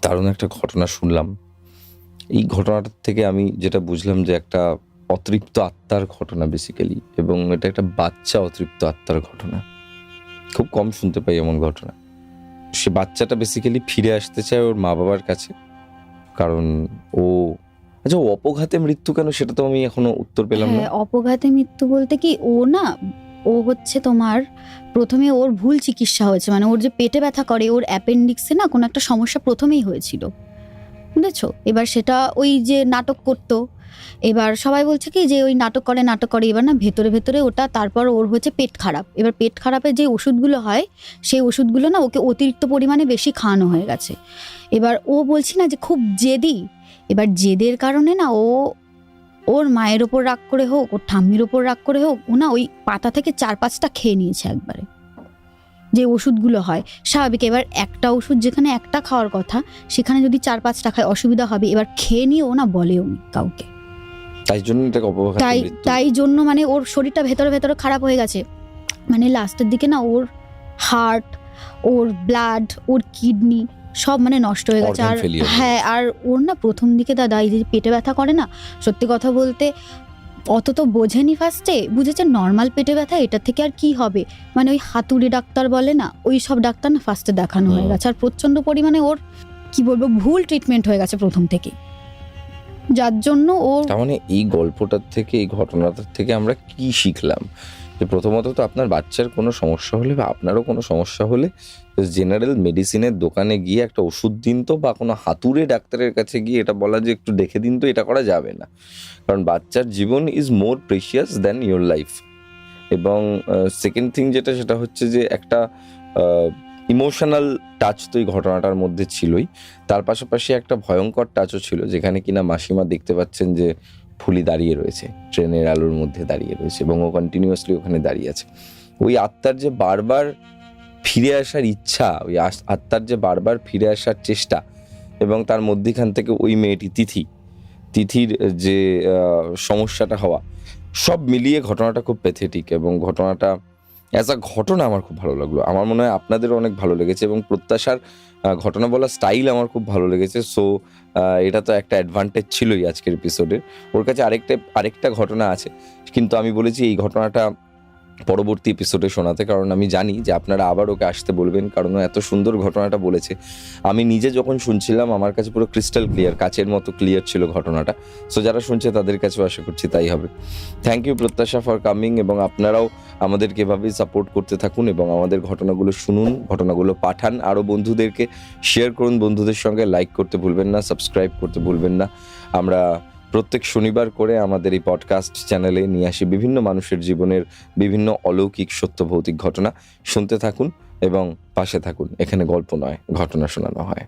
দারুণ একটা ঘটনা শুনলাম। এই ঘটনাটা থেকে আমি যেটা বুঝলাম যে একটা অতৃপ্ত আত্মার ঘটনা বেসিক্যালি, এবং এটা একটা বাচ্চা অতৃপ্ত আত্মার ঘটনা। খুব কম শুনতে পাই এমন ঘটনা। সে বাচ্চাটা বেসিক্যালি ফিরে আসতে চায় ওর মা বাবার কাছে, কারণ ও আচ্ছা অপঘাতে মৃত্যু কেন সেটা তো আমি এখনো উত্তর পেলাম না। অপঘাতে মৃত্যু বলতে কি, ও হচ্ছে তোমার প্রথমে ওর ভুল চিকিৎসা হয়েছে, মানে ওর যে পেটে ব্যথা করে, ওর অ্যাপেন্ডিক্সে না কোনো একটা সমস্যা প্রথমেই হয়েছিল, বুঝেছো? এবার সেটা ওই যে নাটক করতো, এবার সবাই বলছে কি যে ওই নাটক করে, এবার না ভেতরে ভেতরে ওটা, তারপর ওর হচ্ছে পেট খারাপ। এবার পেট খারাপের যে ওষুধগুলো হয় সেই ওষুধগুলো না ওকে অতিরিক্ত পরিমাণে বেশি খাওয়ানো হয়ে গেছে। এবার ও বলছি না যে খুব জেদি, এবার জেদের কারণে না ওর মায়ের ওপর রাগ করে হোক, ওর ঠাম্মির ওপর রাগ করে হোক, ও না ওই পাতা থেকে 4-5টা খেয়ে নিয়েছে একবারে, যে ওষুধগুলো হয় স্বাভাবিক। এবার একটা ওষুধ যেখানে একটা খাওয়ার কথা সেখানে যদি 4-5টা খায় অসুবিধা হবে, এবার খেয়ে নিয়ে ও না বলেও নি কাউকে। তাই জন্য মানে ওর শরীরটা ভেতরে ভেতরে খারাপ হয়ে গেছে, মানে লাস্টের দিকে না ওর হার্ট, ওর ব্লাড, ওর কিডনি সব মানে নষ্ট হয়ে গেছে। আর হ্যাঁ, আর ওর না প্রথম দিকে দাদা এই যে পেটে ব্যথা করে না, সত্যি কথা বলতে অত তো বোঝেনি, ফার্স্টে বুঝেছে নর্মাল পেটে ব্যথা, এটা থেকে আর কি হবে, মানে ওই হাতুড়ি ডাক্তার বলে না, ওই সব ডাক্তার না ফার্স্টে দেখানো হয়ে গেছে। আর প্রচন্ড পরিমাণে ওর কি বলবো, ভুল ট্রিটমেন্ট হয়ে গেছে প্রথম থেকে, যার জন্য ও তার মানে এই গল্পটার থেকে, এই ঘটনাটার থেকে আমরা কি শিখলাম? যে প্রথমত তো আপনার বাচ্চার কোনো সমস্যা হলে বা আপনারও কোনো সমস্যা হলে জেনারেল মেডিসিনের দোকানে গিয়ে একটা ওষুধ দিন তো, বা কোনো হাতুড়ে ডাক্তারের কাছে গিয়ে এটা বলা যে একটু দেখে দিন তো, এটা করা যাবে না। কারণ বাচ্চার জীবন is more precious than your life. এবং সেকেন্ড থিং যেটা, সেটা হচ্ছে যে একটা ইমোশনাল টাচ তো এই ঘটনাটার মধ্যে ছিলই, তার পাশাপাশি একটা ভয়ঙ্কর টাচও ছিল, যেখানে কিনা মাসিমা দেখতে পাচ্ছেন যে ফুলি দাঁড়িয়ে রয়েছে, ট্রেনের আলোর মধ্যে দাঁড়িয়ে রয়েছে এবং ও কন্টিনিউয়াসলি ওখানে দাঁড়িয়ে আছে। ওই আত্মার যে বারবার ফিরে আসার ইচ্ছা, ওই আত্মার যে বারবার ফিরে আসার চেষ্টা, এবং তার মধ্যেখান থেকে ওই মেয়েটি তিথির যে সমস্যাটা হওয়া, সব মিলিয়ে ঘটনাটা খুব প্যাথেটিক। এবং ঘটনাটা অ্যাজ আ ঘটনা আমার খুব ভালো লাগলো, আমার মনে হয় আপনাদেরও অনেক ভালো লেগেছে, এবং প্রত্যাশার ঘটনা বলার স্টাইল আমার খুব ভালো লেগেছে। সো এটা তো একটা অ্যাডভান্টেজ ছিলই আজকের এপিসোডের। ওর কাছে আরেকটা ঘটনা আছে, কিন্তু আমি বলেছি এই ঘটনাটা পরবর্তী এপিসোডে শোনাতে, কারণ আমি জানি যে আপনারা আবার ওকে আসতে বলবেন, কারণ ও এত সুন্দর ঘটনাটা বলেছে। আমি নিজে যখন শুনছিলাম আমার কাছে পুরো ক্রিস্টাল ক্লিয়ার, কাচের মতো ক্লিয়ার ছিল ঘটনাটা। সো যারা শুনছে তাদের কাছেও আশা করছি তাই হবে। থ্যাংক ইউ প্রত্যাশা ফর কামিং, এবং আপনারাও আমাদেরকে এভাবেই সাপোর্ট করতে থাকুন এবং আমাদের ঘটনাগুলো শুনুন, ঘটনাগুলো পাঠান, আরও বন্ধুদেরকে শেয়ার করুন, বন্ধুদের সঙ্গে লাইক করতে ভুলবেন না, সাবস্ক্রাইব করতে ভুলবেন না। আমরা প্রত্যেক শনিবার করে আমাদের এই পডকাস্ট চ্যানেলে নিয়ে আসি বিভিন্ন মানুষের জীবনের বিভিন্ন অলৌকিক সত্য ভৌতিক ঘটনা। শুনতে থাকুন এবং পাশে থাকুন। এখানে গল্প নয়, ঘটনা শোনানো হয়।